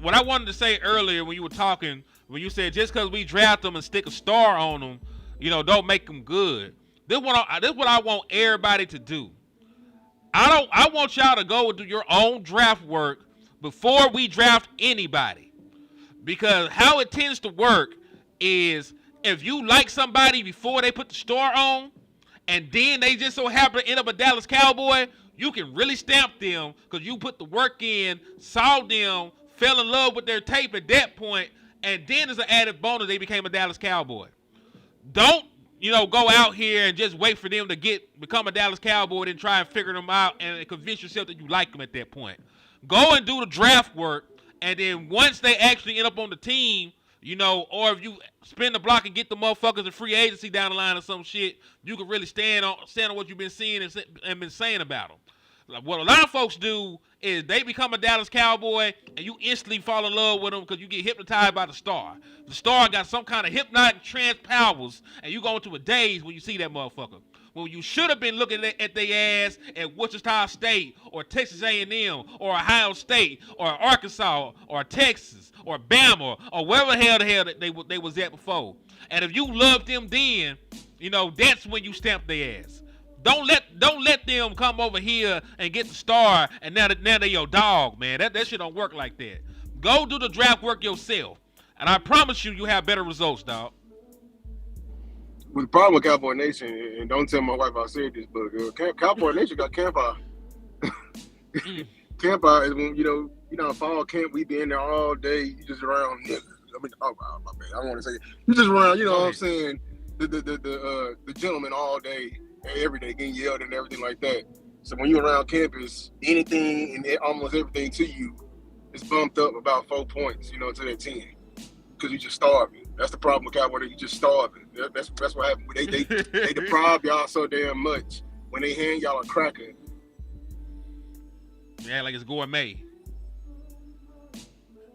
What I wanted to say earlier when you were talking, when you said just because we draft them and stick a star on them, don't make them good. This is what I want everybody to do. I want y'all to go and do your own draft work before we draft anybody. Because how it tends to work is if you like somebody before they put the star on, and then they just so happen to end up a Dallas Cowboy, you can really stamp them because you put the work in, saw them, fell in love with their tape at that point, and then as an added bonus, they became a Dallas Cowboy. Don't, go out here and just wait for them to become a Dallas Cowboy and try and figure them out and convince yourself that you like them at that point. Go and do the draft work. And then once they actually end up on the team, or if you spin the block and get the motherfuckers in free agency down the line or some shit, you can really stand on what you've been seeing and been saying about them. Like what a lot of folks do is they become a Dallas Cowboy and you instantly fall in love with them because you get hypnotized by the star. The star got some kind of hypnotic trance powers and you go into a daze when you see that motherfucker. When you should have been looking at their ass at Wichita State or Texas A&M or Ohio State or Arkansas or Texas or Bama or wherever the hell they was at before. And if you loved them then, that's when you stamp their ass. Don't let them come over here and get the star and now they're your dog, man. That shit don't work like that. Go do the draft work yourself. And I promise you have better results, dog. With the problem with Cowboy Nation, and don't tell my wife I said this, but Cowboy Nation got camp out. Camp out is when fall camp. We be in there all day. You just around niggas. My bad. I don't want to say it. You just around. You know what I'm saying? The gentleman all day, every day, getting yelled and everything like that. So when you're around campus, anything and almost everything to you is bumped up about 4 points. To that 10 because you just starving. That's the problem with Cowboy. You just starving. That's what happened. They deprive y'all so damn much when they hand y'all a cracker. Yeah, like it's gourmet.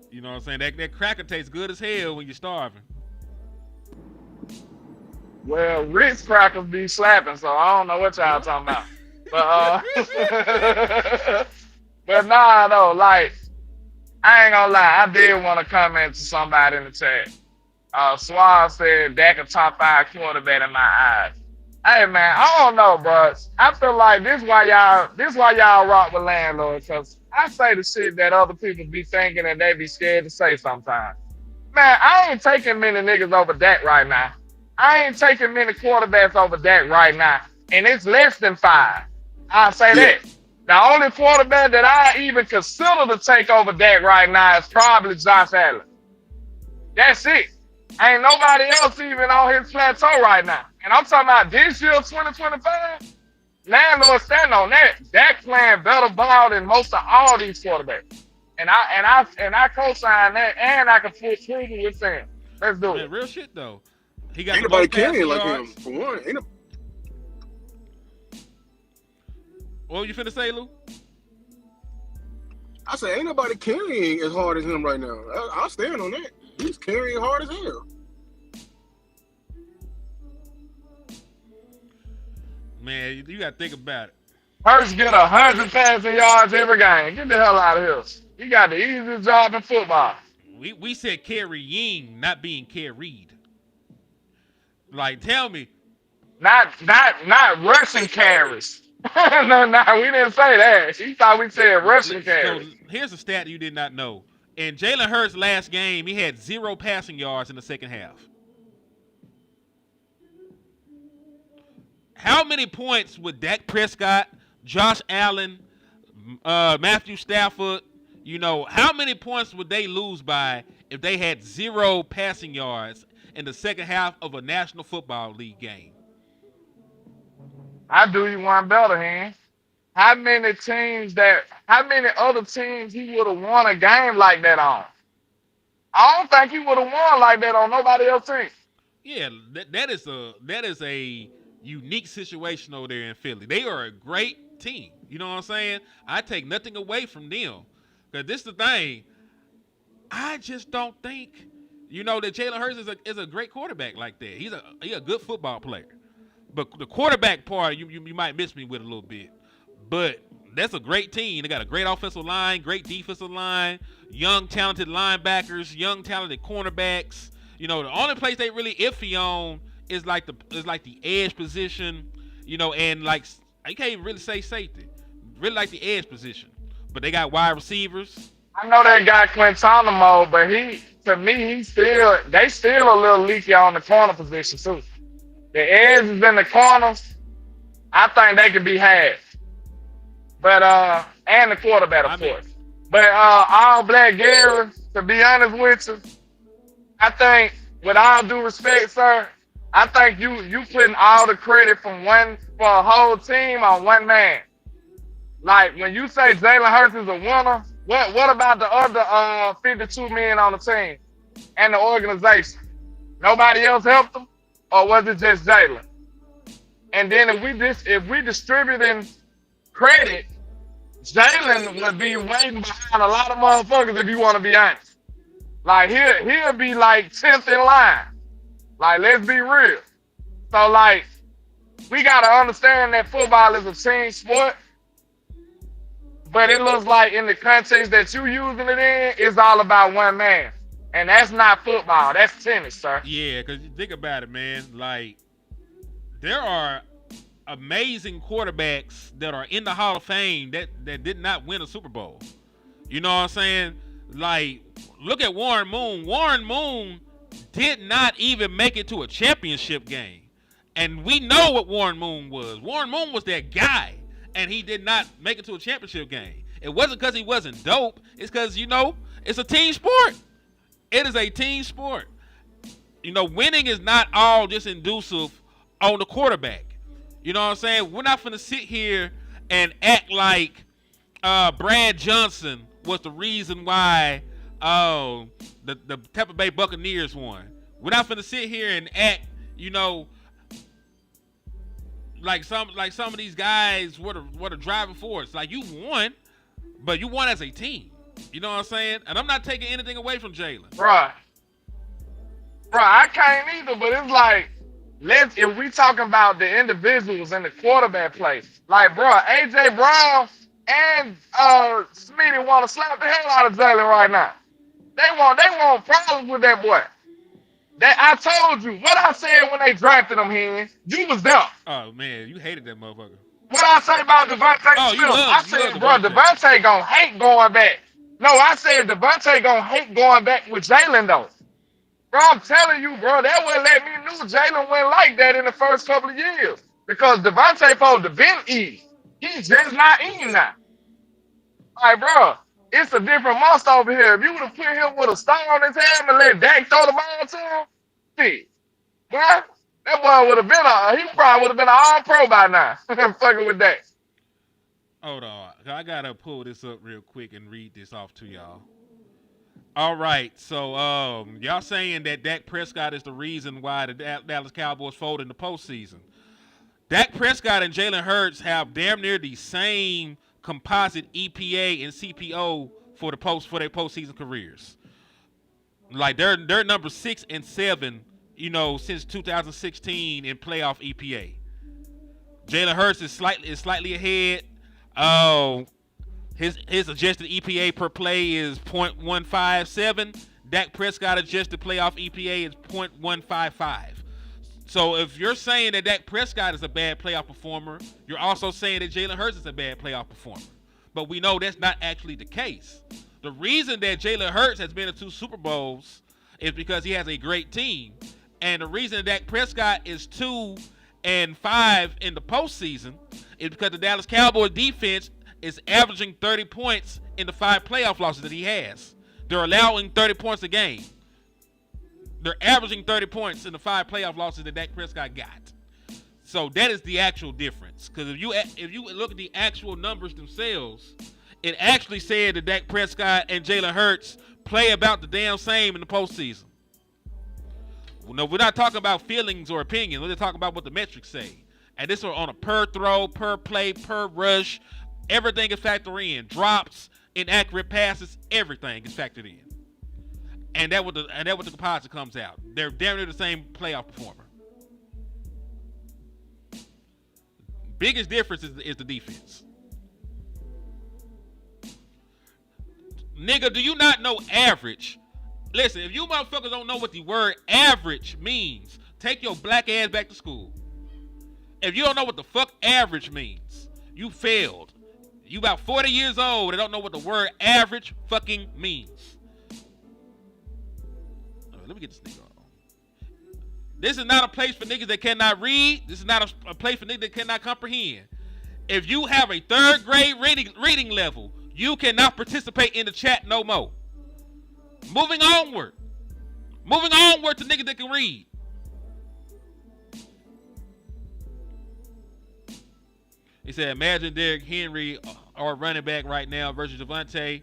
You know what I'm saying? That cracker tastes good as hell when you're starving. Well, Ritz crackers be slapping, so I don't know what y'all talking about. But but nah, though, like I ain't gonna lie, I did want to comment to somebody in the chat. Suave said Dak a top 5 quarterback in my eyes. Hey man, I don't know, bro. I feel like this why y'all rock with landlords, cause I say the shit that other people be thinking and they be scared to say sometimes. Man, I ain't taking many niggas over Dak right now. I ain't taking many quarterbacks over Dak right now. And it's less than 5. I'll say Yeah. that. The only quarterback that I even consider to take over Dak right now is probably Josh Allen. That's it. Ain't nobody else even on his plateau right now. And I'm talking about this year, 2025. Landlord stand on that. Dak playing better ball than most of all these quarterbacks. And I co-sign that, and I can put Cleveland with Sam. Let's do Man, it. real shit though. He got Ain't the nobody most carrying passing like him. yards. For one, What were you finna say, Lou? I say ain't nobody carrying as hard as him right now. I'll stand on that. He's carrying hard as hell. Man, you gotta think about it. Hurts get 100 passing yards every game. Get the hell out of here. He got the easiest job in football. We said carrying, not being carried. Like, tell me. Not rushing carries. No, we didn't say that. She thought we said rushing So carries. here's a stat you did not know. In Jalen Hurts' last game, he had 0 passing yards in the second half. How many points would Dak Prescott, Josh Allen, Matthew Stafford, how many points would they lose by if they had 0 passing yards in the second half of a National Football League game? I do you one better, hand. How many other teams he would have won a game like that on? I don't think he would have won like that on nobody else's team. Yeah, that is a unique situation over there in Philly. They are a great team. You know what I'm saying? I take nothing away from them. Because this is the thing. I just don't think, that Jalen Hurts is a great quarterback like that. He's a good football player. But the quarterback part, you might miss me with a little bit. But that's a great team. They got a great offensive line, great defensive line, young, talented linebackers, young, talented cornerbacks. The only place they really iffy on is like the edge position, and like you can't even really say safety. Really like the edge position. But they got wide receivers. I know that guy Quintanamo, but to me, they still a little leaky on the corner position too. The edges in the corners, I think they can be had. But and the quarterback, of course. But all black Gary, to be honest with you, I think, with all due respect, sir, I think you putting all the credit for a whole team on one man. Like when you say Jalen Hurts is a winner, what about the other 52 men on the team and the organization? Nobody else helped them, or was it just Jalen? And then if we distributing credit, Jalen would be waiting behind a lot of motherfuckers if you want to be honest. Like he'll be like 10th in line. Like, let's be real. So like we gotta understand that football is a team sport. But it looks like in the context that you using it in, it's all about one man. And that's not football. That's tennis, sir. Yeah, because you think about it, man. Like, there are amazing quarterbacks that are in the Hall of Fame that did not win a Super Bowl. You know what I'm saying? Like, look at Warren Moon. Warren Moon did not even make it to a championship game. And we know what Warren Moon was. Warren Moon was that guy. And he did not make it to a championship game. It wasn't because he wasn't dope. It's because, it's a team sport. It is a team sport. Winning is not all just inducive on the quarterback. You know what I'm saying? We're not going to sit here and act like Brad Johnson was the reason why the Tampa Bay Buccaneers won. We're not going to sit here and act, like some of these guys were the driving force. Like, you won, but you won as a team. You know what I'm saying? And I'm not taking anything away from Jalen. Right. I can't either, but it's like, if we talking about the individuals in the quarterback play, like, bro, AJ Brown and Smitty want to slap the hell out of Jalen right now. They want problems with that boy. That I told you what I said when they drafted him. Here, you was there. Oh man, you hated that motherfucker. What I say about Devontae Oh, Smith? I you love said, bro, Devontae. Devontae gonna hate going back. No, I said Devontae gonna hate going back with Jalen though. Bro, I'm telling you, bro, that would let me know Jalen went like that in the first couple of years. Because Devontae supposed to been eating. He's just not eating now. Like, bro, it's a different monster over here. If you would have put him with a star on his head and let Dak throw the ball to him, shit, boy, that boy would have been he probably would have been an all-pro by now. Fucking with Dak. Hold on, I gotta pull this up real quick and read this off to y'all. All right, so y'all saying that Dak Prescott is the reason why the Dallas Cowboys folded in the postseason. Dak Prescott and Jalen Hurts have damn near the same composite EPA and CPO for their postseason careers. Like they're number 6 and 7, since 2016 in playoff EPA. Jalen Hurts is slightly ahead. Oh, his adjusted EPA per play is .157. Dak Prescott adjusted playoff EPA is .155. So if you're saying that Dak Prescott is a bad playoff performer, you're also saying that Jalen Hurts is a bad playoff performer. But we know that's not actually the case. The reason that Jalen Hurts has been to 2 Super Bowls is because he has a great team. And the reason that Dak Prescott is 2-5 in the postseason is because the Dallas Cowboys defense is averaging 30 points in the 5 playoff losses that he has. They're allowing 30 points a game. They're averaging 30 points in the 5 playoff losses that Dak Prescott got. So that is the actual difference. Because if you look at the actual numbers themselves, it actually said that Dak Prescott and Jalen Hurts play about the damn same in the postseason. No, we're not talking about feelings or opinions. We're just talking about what the metrics say. And this is on a per throw, per play, per rush. Everything is factored in. Drops, inaccurate passes, everything is factored in. And that what the composite comes out. They're damn near the same playoff performer. Biggest difference is the defense. Nigga, do you not know average? Listen, if you motherfuckers don't know what the word average means, take your black ass back to school. If you don't know what the fuck average means, you failed. You about 40 years old and don't know what the word average fucking means. Let me get this nigga on. This is not a place for niggas that cannot read. This is not a place for niggas that cannot comprehend. If you have a 3rd grade reading level, you cannot participate in the chat no more. Moving onward to niggas that can read. He said, imagine Derrick Henry or running back right now versus Javonte.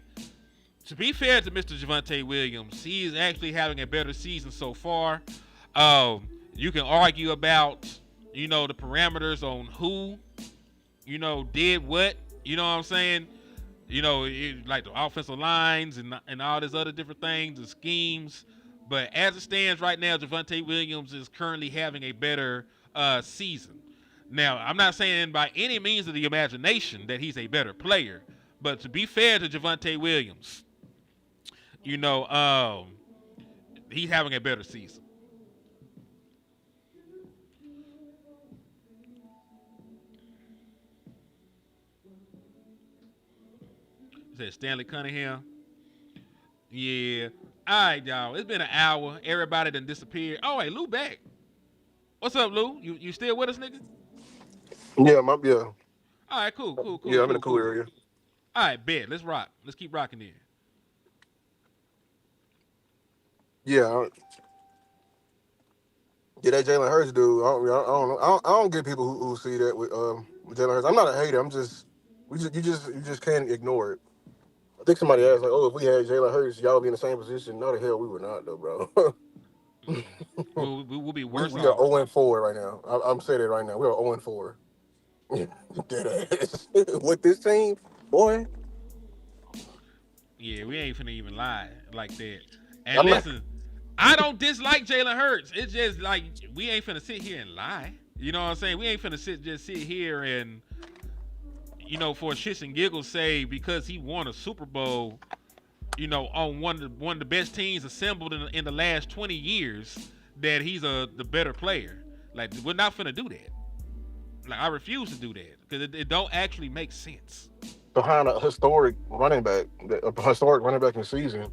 To be fair to Mr. Javonte Williams, he is actually having a better season so far. You can argue about, the parameters on who, did what. You know what I'm saying? Like the offensive lines and all these other different things and schemes. But as it stands right now, Javonte Williams is currently having a better season. Now, I'm not saying by any means of the imagination that he's a better player. But to be fair to Javonte Williams, he's having a better season. He said Stanley Cunningham. Yeah. All right, y'all. It's been an hour. Everybody done disappeared. Oh, hey, Lou back. What's up, Lou? You still with us, nigga? Yeah, All right, cool. Yeah, I'm in a cool area. All right, bet. Let's rock. Let's keep rocking then. Yeah. That Jalen Hurts dude. I don't get people who see that with Jalen Hurts. I'm not a hater. You just can't ignore it. I think somebody asked, like, oh, if we had Jalen Hurts, y'all would be in the same position. No, the hell we would not, though, bro. We'll be worse. We are 0-4 right now. I'm saying it right now. We are 0-4. Dead ass. With this team, boy. Yeah, we ain't finna even lie like that. And listen, I don't dislike Jalen Hurts. It's just like we ain't finna sit here and lie. You know what I'm saying? We ain't finna sit here and for shits and giggles, say because he won a Super Bowl, on one of the best teams assembled in the last 20 years, that he's the better player. Like, we're not finna do that. Like, I refuse to do that because it don't actually make sense. Behind a historic running back in the season,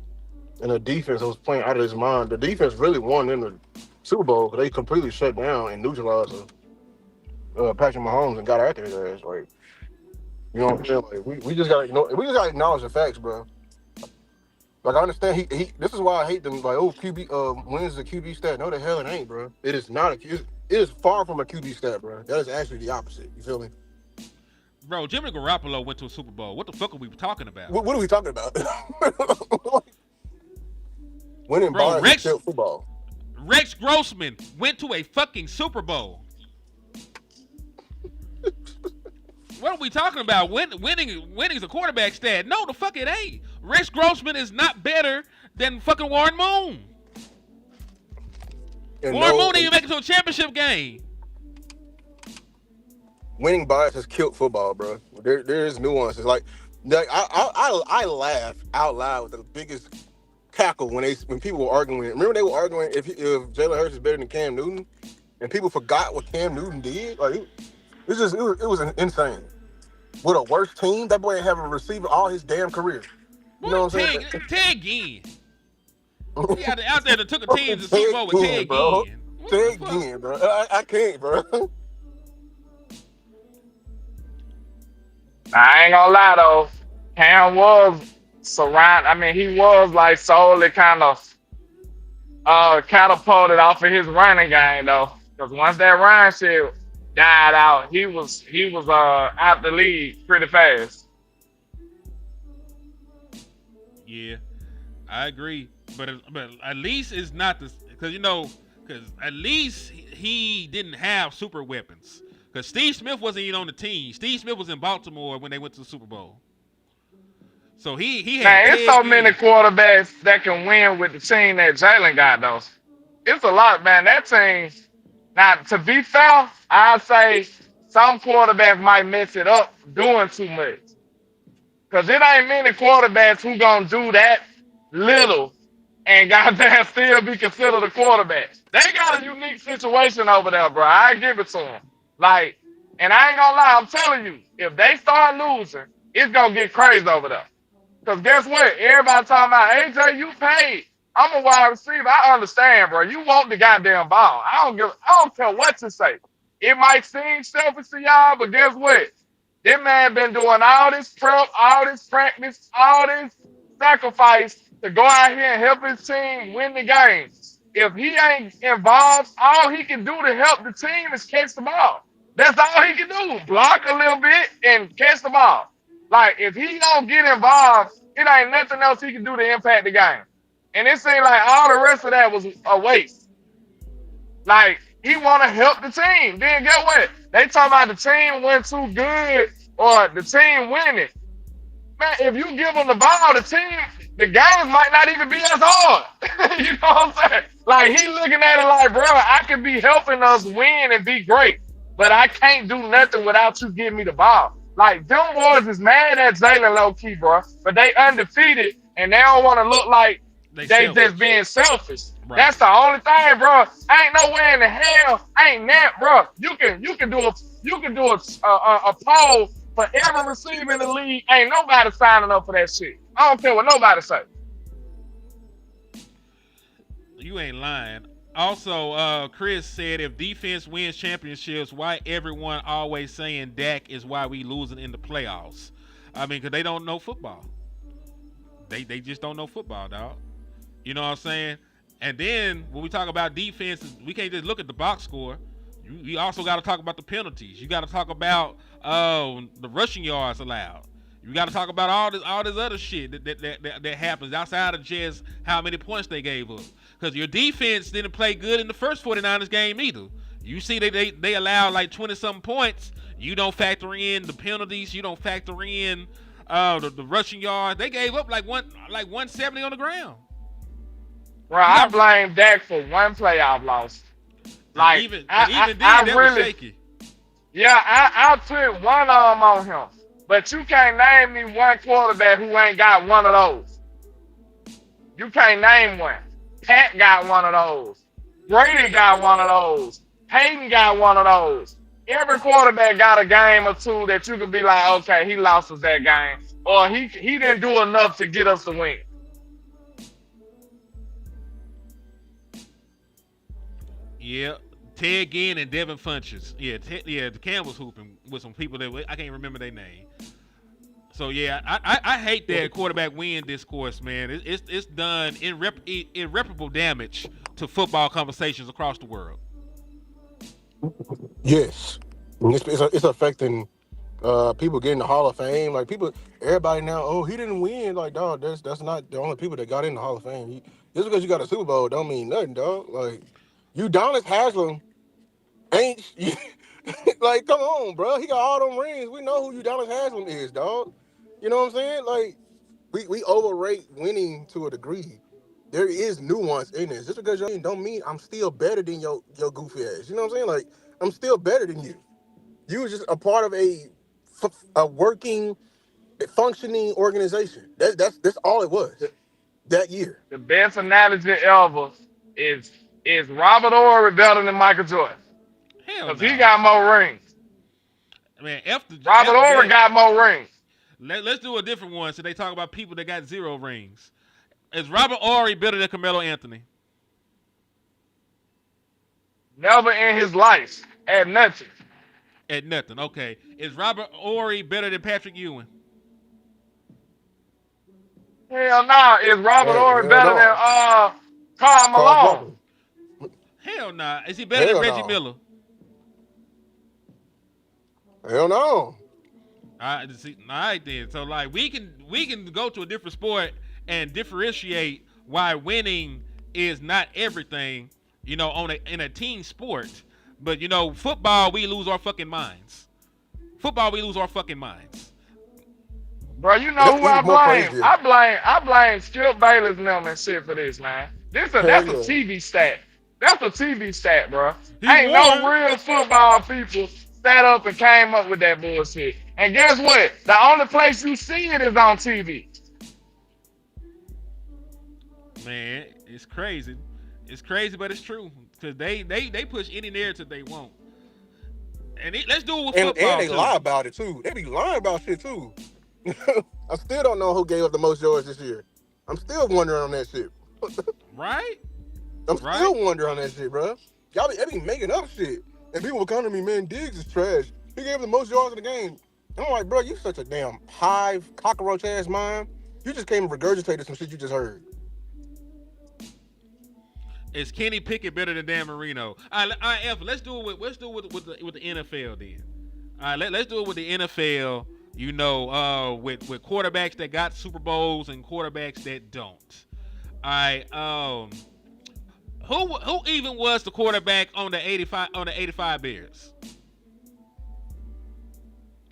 and the defense was playing out of his mind. The defense really won in the Super Bowl because they completely shut down and neutralized Patrick Mahomes and got after his ass. Like, you know what I'm saying? Like, we just gotta acknowledge the facts, bro. Like, I understand he this is why I hate them. Like, oh, QB wins the QB stat. No, the hell it ain't, bro. It is not it is far from a QB stat, bro. That is actually the opposite. You feel me? Bro, Jimmy Garoppolo went to a Super Bowl. What the fuck are we talking about? What are we talking about? Winning by football. Rex Grossman went to a fucking Super Bowl. What are we talking about? Winning is a quarterback stat. No, the fuck it ain't. Rex Grossman is not better than fucking Warren Moon. Warren Moon didn't even make it to a championship game. Winning bias has killed football, bro. There is nuances. Like I laugh out loud with the biggest cackle when people were arguing. Remember they were arguing if Jalen Hurts is better than Cam Newton, and people forgot what Cam Newton did. Like it was insane. With a worse team, that boy ain't have a receiver all his damn career. You know what I'm saying? Ted Ginn. He out there that took a team to the Super Bowl with Ted Ginn. Ted Ginn, bro. I can't, bro. I ain't gonna lie though, Cam was he was like solely kind of catapulted off of his running game though. Because once that run shit died out, he was out the league pretty fast. Yeah, I agree, but at least it's not this because at least he didn't have super weapons. Because Steve Smith wasn't even on the team. Steve Smith was in Baltimore when they went to the Super Bowl. So he had. Man, it's so many quarterbacks that can win with the team that Jalen got though. It's a lot, man. That team. Now, to be fair, I'd say some quarterbacks might mess it up doing too much. Because it ain't many quarterbacks who gonna do that little and goddamn still be considered a quarterback. They got a unique situation over there, bro. I give it to them. Like, and I ain't gonna lie, I'm telling you, if they start losing, it's gonna get crazy over there. Because guess what? Everybody talking about, AJ, you paid. I'm a wide receiver. I understand, bro. You want the goddamn ball. I don't care what you say. It might seem selfish to y'all, but guess what? This man been doing all this prep, all this practice, all this sacrifice to go out here and help his team win the game. If he ain't involved, all he can do to help the team is catch the ball. That's all he can do. Block a little bit and catch the ball. Like, if he don't get involved, it ain't nothing else he can do to impact the game. And it seemed like all the rest of that was a waste. Like, he want to help the team. Then get what? They talking about the team went too good or the team winning. Man, if you give them the ball, the games might not even be as hard. You know what I'm saying? Like, he looking at it like, bro, I could be helping us win and be great, but I can't do nothing without you giving me the ball. Like, them boys is mad at Jalen low-key, bro, but they undefeated, and they don't want to look like they just being selfish. Right. That's the only thing, bro. Ain't nowhere in the hell, ain't that, bro. You can do a poll for every receiver in the league. Ain't nobody signing up for that shit. I don't care what nobody say. You ain't lying. Also, Chris said if defense wins championships, why everyone always saying Dak is why we losing in the playoffs? I mean, because they don't know football. They just don't know football, dog. You know what I'm saying? And then when we talk about defense, we can't just look at the box score. You also got to talk about the penalties. You got to talk about the rushing yards allowed. You got to talk about all this other shit that happens outside of just how many points they gave up. Because your defense didn't play good in the first 49ers game either. You see they allowed like 20-something points. You don't factor in the penalties. You don't factor in the rushing yards. They gave up like 170 on the ground. Bro, I blame Dak for one playoff loss. Like, even then, that was shaky. Yeah, I put one arm on him. But you can't name me one quarterback who ain't got one of those. You can't name one. Pat got one of those. Brady got one of those. Peyton got one of those. Every quarterback got a game or two that you can be like, okay, he lost us that game, or he didn't do enough to get us the win. Yeah. Ted Ginn and Devin Funches. Yeah, the Campbell's hooping with some people that I can't remember their name. So yeah, I hate that quarterback win discourse, man. It's done irreparable damage to football conversations across the world. Yes, it's affecting people getting the Hall of Fame. Like people, everybody now. Oh, he didn't win. Like dog, that's not the only people that got in the Hall of Fame. Just because you got a Super Bowl don't mean nothing, dog. Like Udonis Haslam ain't like come on, bro. He got all them rings. We know who Udonis Haslam is, dog. You know what I'm saying? Like we overrate winning to a degree. There is nuance in this. Just because you don't mean I'm still better than your goofy ass. You know what I'm saying? Like I'm still better than you. You was just a part of a working, functioning organization. That's all it was The, that year. the best analogy ever is is Robert Ory better than Michael Jordan? Hell Because he no. got more rings. Man, Robert F Ory that. got more rings. Let's do a different one. So they talk about people that got 0 rings. Is Robert Ory better than Carmelo Anthony? Never in his life at nothing. At nothing. Okay. Is Robert Ory better than Patrick Ewing? Hell no. Is Robert Ory Hell better than no. Karl Carl Malone? Malone. Hell nah. Is he better than Hell Reggie no. Miller? Hell no. All right then. So like we can go to a different sport and differentiate why winning is not everything, in a team sport. But football we lose our fucking minds. Football we lose our fucking minds. Bro, you know That's who I even more blame? crazier. I blame Skip Bayless and them and shit for this, man. Hell That's a yeah. TV stat. That's a TV stat, bro. He Ain't no won. real football people sat up and came up with that bullshit. And guess what? The only place you see it is on TV. Man, it's crazy. It's crazy, but it's true. Cause they push any narrative they want. And let's do it with And football they too. lie about it too. They be lying about shit too. I still don't know who gave up the most yards this year. I'm still wondering on that shit. Right? I'm Right? still wondering on that shit, bro. They be making up shit. And people were coming to me, man, Diggs is trash. He gave up the most yards in the game. And I'm like, bro, you such a damn hive, cockroach ass mind. You just came and regurgitated some shit you just heard. Is Kenny Pickett better than Dan Marino? All right, F, let's do it with the NFL then. All right, let's do it with the NFL. With quarterbacks that got Super Bowls and quarterbacks that don't. All right, who even was the quarterback on the 85 Bears?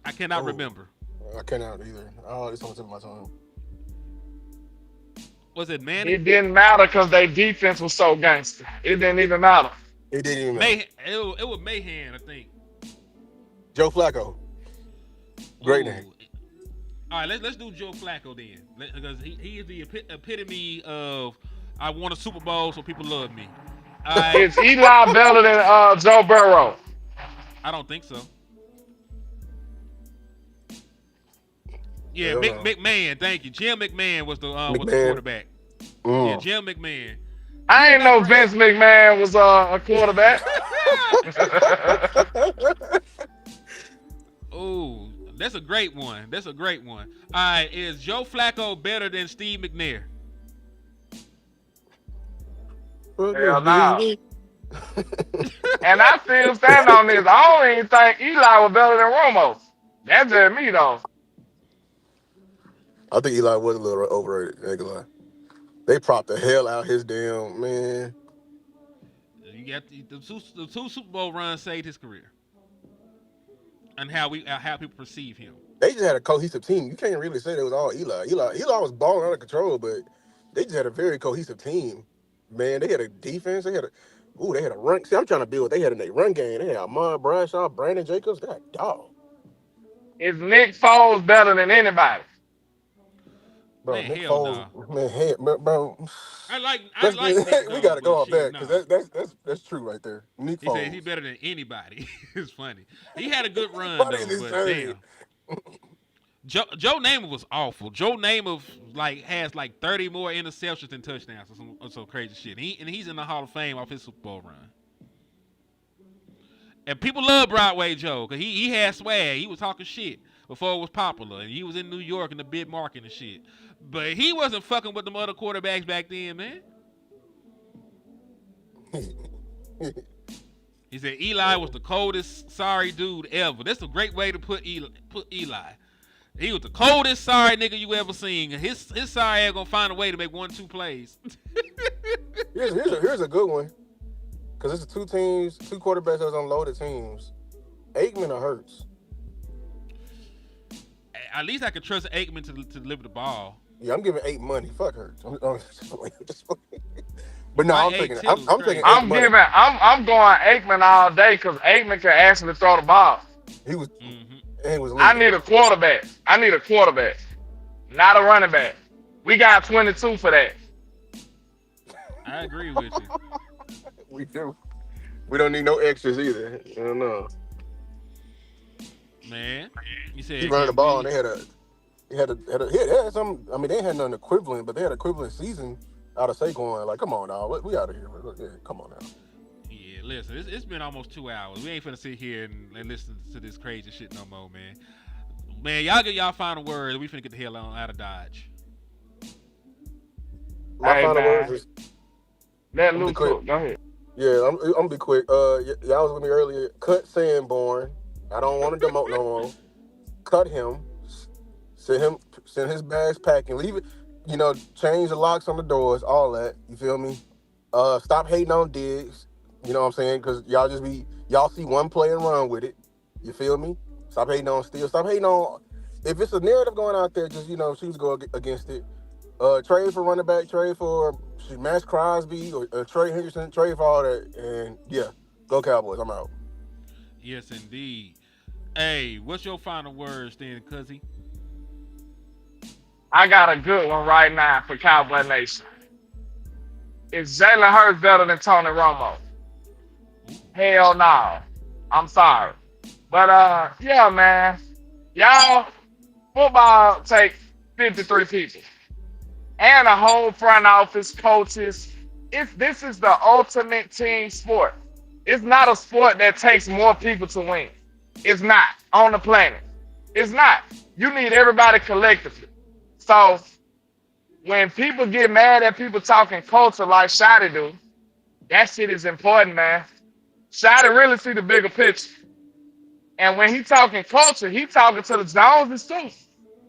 I cannot remember. I cannot either. Oh, it's on the tip of my tongue. Was it Manning? It didn't matter because their defense was so gangster. It didn't even matter. It didn't even matter. It was Mayhem, I think. Joe Flacco. Great name. All right, let's do Joe Flacco then, because he is the epitome of I won a Super Bowl, so people love me. Is Eli better than Joe Burrow? I don't think so. Yeah, Hell no. McMahon. Thank you. Jim McMahon was the McMahon. quarterback. Yeah, Jim McMahon. I ain't know Vince McMahon was a quarterback. Oh, that's a great one. All right, is Joe Flacco better than Steve McNair? Hell no. And I still stand on this. I don't even think Eli was better than Romo. That's just me though. I think Eli was a little overrated. Ain't gonna lie. They propped the hell out his damn man. You got the two Super Bowl runs saved his career, and how people perceive him. They just had a cohesive team. You can't really say that was all Eli. Eli was balling out of control, but they just had a very cohesive team. Man, they had a defense. They had a run. See, I'm trying to build what they had in their run game. They had Ahmad Bradshaw, Brandon Jacobs. They had dog. Is Nick Foles better than anybody? Bro, Man, Nick hell Foles, no. man, bro. I like Nick We though, gotta but go off shit, that no. because that's true right there. Nick He said he's Foles. better than anybody. It's funny. He had a good run Funny as though, this but thing. damn. Joe Namath was awful. Joe Namath has like 30 more interceptions than touchdowns or some crazy shit. He's in the Hall of Fame off his Super Bowl run. And people love Broadway Joe because he had swag. He was talking shit before it was popular. And he was in New York in the big market and shit. But he wasn't fucking with the other quarterbacks back then, man. He said Eli was the coldest, sorry dude ever. That's a great way to put Eli. He was the coldest, sorry nigga you ever seen. His sorry ass gonna find a way to make 1-2 plays. Here's a good one because it's two quarterbacks that's on loaded teams. Aikman or Hurts. At least I could trust Aikman to deliver the ball. Yeah, I'm giving 8 money. Fuck Hurts. But no, Why I'm 8 taking too? I'm taking Crazy. 8 money. I'm going Aikman all day because Aikman can actually throw the ball. He was leading. I need a quarterback. Not a running back. We got 22 for that. I agree with you. We do. We don't need no extras either. I don't know. Man, you said He ran the ball and they had some. I mean, they had nothing equivalent, but they had equivalent season out of Saquon. Like, come on now, we out of here. Yeah, come on now. Yeah, listen, it's been almost 2 hours. We ain't finna sit here and listen to this crazy shit no more, man. Man, y'all get y'all final words. We finna get the hell on out of Dodge. My Hey, final man. words is Let I'm be Luke quick. cook. Go ahead. Yeah, I'm gonna be quick. Y'all was with me earlier. Cut Sanborn. I don't want to demote no more. Cut him. Send his bags packing. Leave it. Change the locks on the doors. All that. You feel me? Stop hating on Diggs. You know what I'm saying? Because y'all see one play and run with it. You feel me? Stop hating on Steele. Stop hating on. If it's a narrative going out there, just choose to go against it. Trade for running back. Trade for Max Crosby or Trey Henderson. Trade for all that. And yeah, go Cowboys. I'm out. Yes, indeed. Hey, what's your final words then, Cuzzy? I got a good one right now for Cowboy Nation. Is Jalen Hurts better than Tony Romo? Hell no. I'm sorry. But yeah, man. Y'all, football take 53 people. And a whole front office, coaches. This is the ultimate team sport. It's not a sport that takes more people to win. It's not on the planet. It's not. You need everybody collectively. So when people get mad at people talking culture like Shotty do, that shit is important, man. Shotty really see the bigger picture. And when he talking culture, he talking to the Joneses too.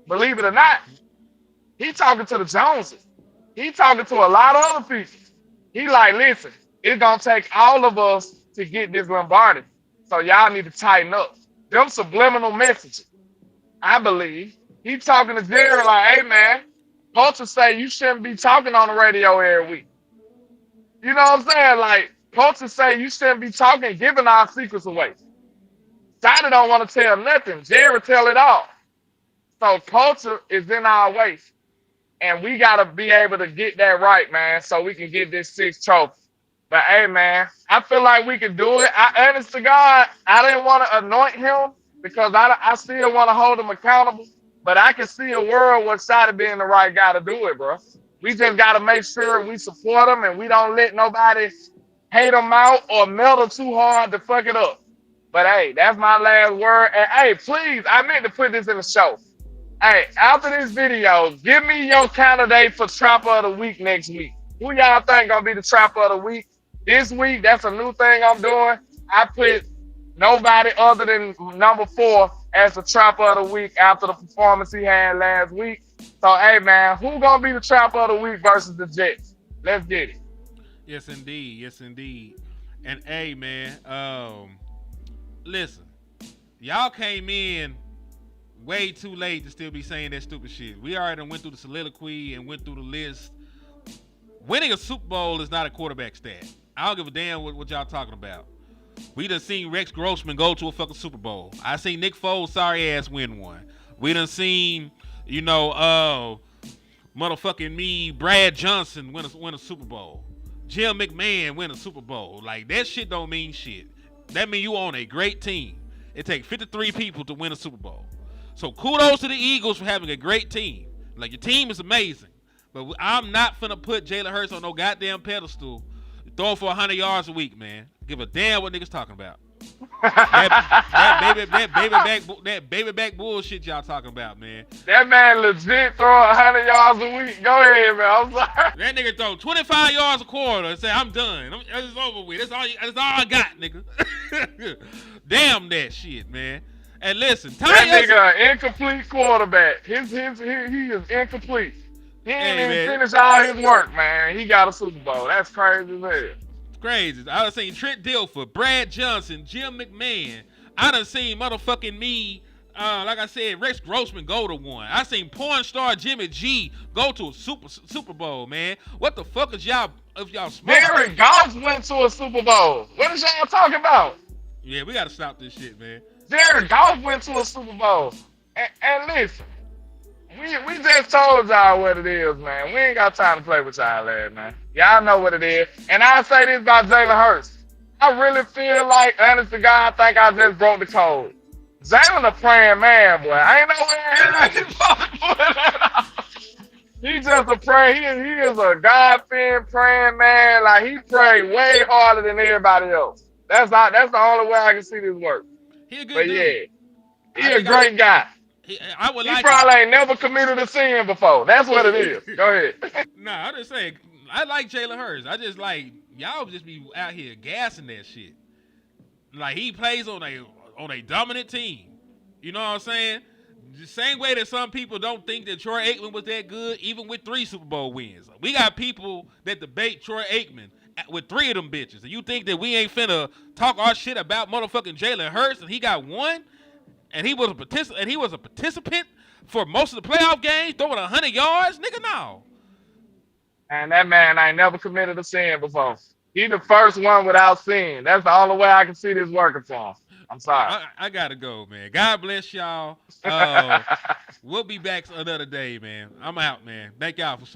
Believe it or not, he talking to the Joneses. He talking to a lot of other people. He like, listen, it's gonna take all of us to get this Lombardi. So y'all need to tighten up. Them subliminal messages. I believe. He talking to Jerry like, hey man, culture say you shouldn't be talking on the radio every week. You know what I'm saying? Like, culture say you shouldn't be talking, giving our secrets away. Shotty don't want to tell nothing. Jerry tell it all. So culture is in our way. And we got to be able to get that right, man, so we can get this 6th trophy. But, hey, man, I feel like we can do it. Honest to God, I didn't want to anoint him because I still want to hold him accountable. But I can see a world where Shotty being the right guy to do it, bro. We just got to make sure we support him and we don't let nobody hate him out or meddle too hard to fuck it up. But, hey, that's my last word. And, hey, please, I meant to put this in the show. Hey, after this video, give me your candidate for Trapper of the Week next week. Who y'all think gonna be the Trapper of the Week? This week, that's a new thing I'm doing. I put nobody other than number 4 as the Trapper of the Week after the performance he had last week. So, hey, man, who gonna be the Trapper of the Week versus the Jets? Let's get it. Yes, indeed. Yes, indeed. And, hey, man, listen, y'all came in way too late to still be saying that stupid shit. We already went through the soliloquy and went through the list. Winning a Super Bowl is not a quarterback stat. I don't give a damn what y'all talking about. We done seen Rex Grossman go to a fucking Super Bowl. I seen Nick Foles sorry ass win one. We done seen, motherfucking me, Brad Johnson win a Super Bowl. Jim McMahon win a Super Bowl. Like, that shit don't mean shit. That mean you on a great team. It takes 53 people to win a Super Bowl. So kudos to the Eagles for having a great team. Like, your team is amazing. But I'm not finna put Jalen Hurts on no goddamn pedestal. Throwing for 100 yards a week, man. Give a damn what niggas talking about. that baby back bullshit y'all talking about, man. That man legit throwing 100 yards a week. Go ahead, man. I'm sorry. That nigga throw 25 yards a quarter and say, I'm done. It's over with. That's all I got, nigga. Damn that shit, man. And listen, that nigga an incomplete quarterback. He is incomplete. He ain't even finished all his work, man. He got a Super Bowl. That's crazy as hell. Crazy. I done seen Trent Dilfer, Brad Johnson, Jim McMahon. I done seen motherfucking me, like I said, Rex Grossman go to one. I seen porn star Jimmy G go to a Super Bowl, man. What the fuck is y'all smoking? Jared Goff went to a Super Bowl. What is y'all talking about? Yeah, we gotta stop this shit, man. Jared Goff went to a Super Bowl. And listen, we just told y'all what it is, man. We ain't got time to play with y'all lads, man. Y'all know what it is. And I'll say this about Jalen Hurts. I really feel like, honest to God, I think I just broke the code. Jalen a praying man, boy. I ain't know where he's supposed to put that off. He's just a prayer. He is a God-fearing praying man. Like, he prayed way harder than everybody else. That's the only way I can see this work. He a good dude. Yeah, he a great guy. He probably ain't never committed a sin before. That's what it is. Go ahead. Nah, I'm just saying, I like Jalen Hurts. I just like, y'all just be out here gassing that shit. Like, he plays on a dominant team. You know what I'm saying? The same way that some people don't think that Troy Aikman was that good, even with 3 Super Bowl wins. We got people that debate Troy Aikman with 3 of them bitches. And you think that we ain't finna talk our shit about motherfucking Jalen Hurts and he got 1? And he was a participant for most of the playoff games, throwing 100 yards? Nigga, no. And that man ain't never committed a sin before. He the first one without sin. That's the only way I can see this working for him. I'm sorry. I gotta go, man. God bless y'all. We'll be back another day, man. I'm out, man. Thank y'all for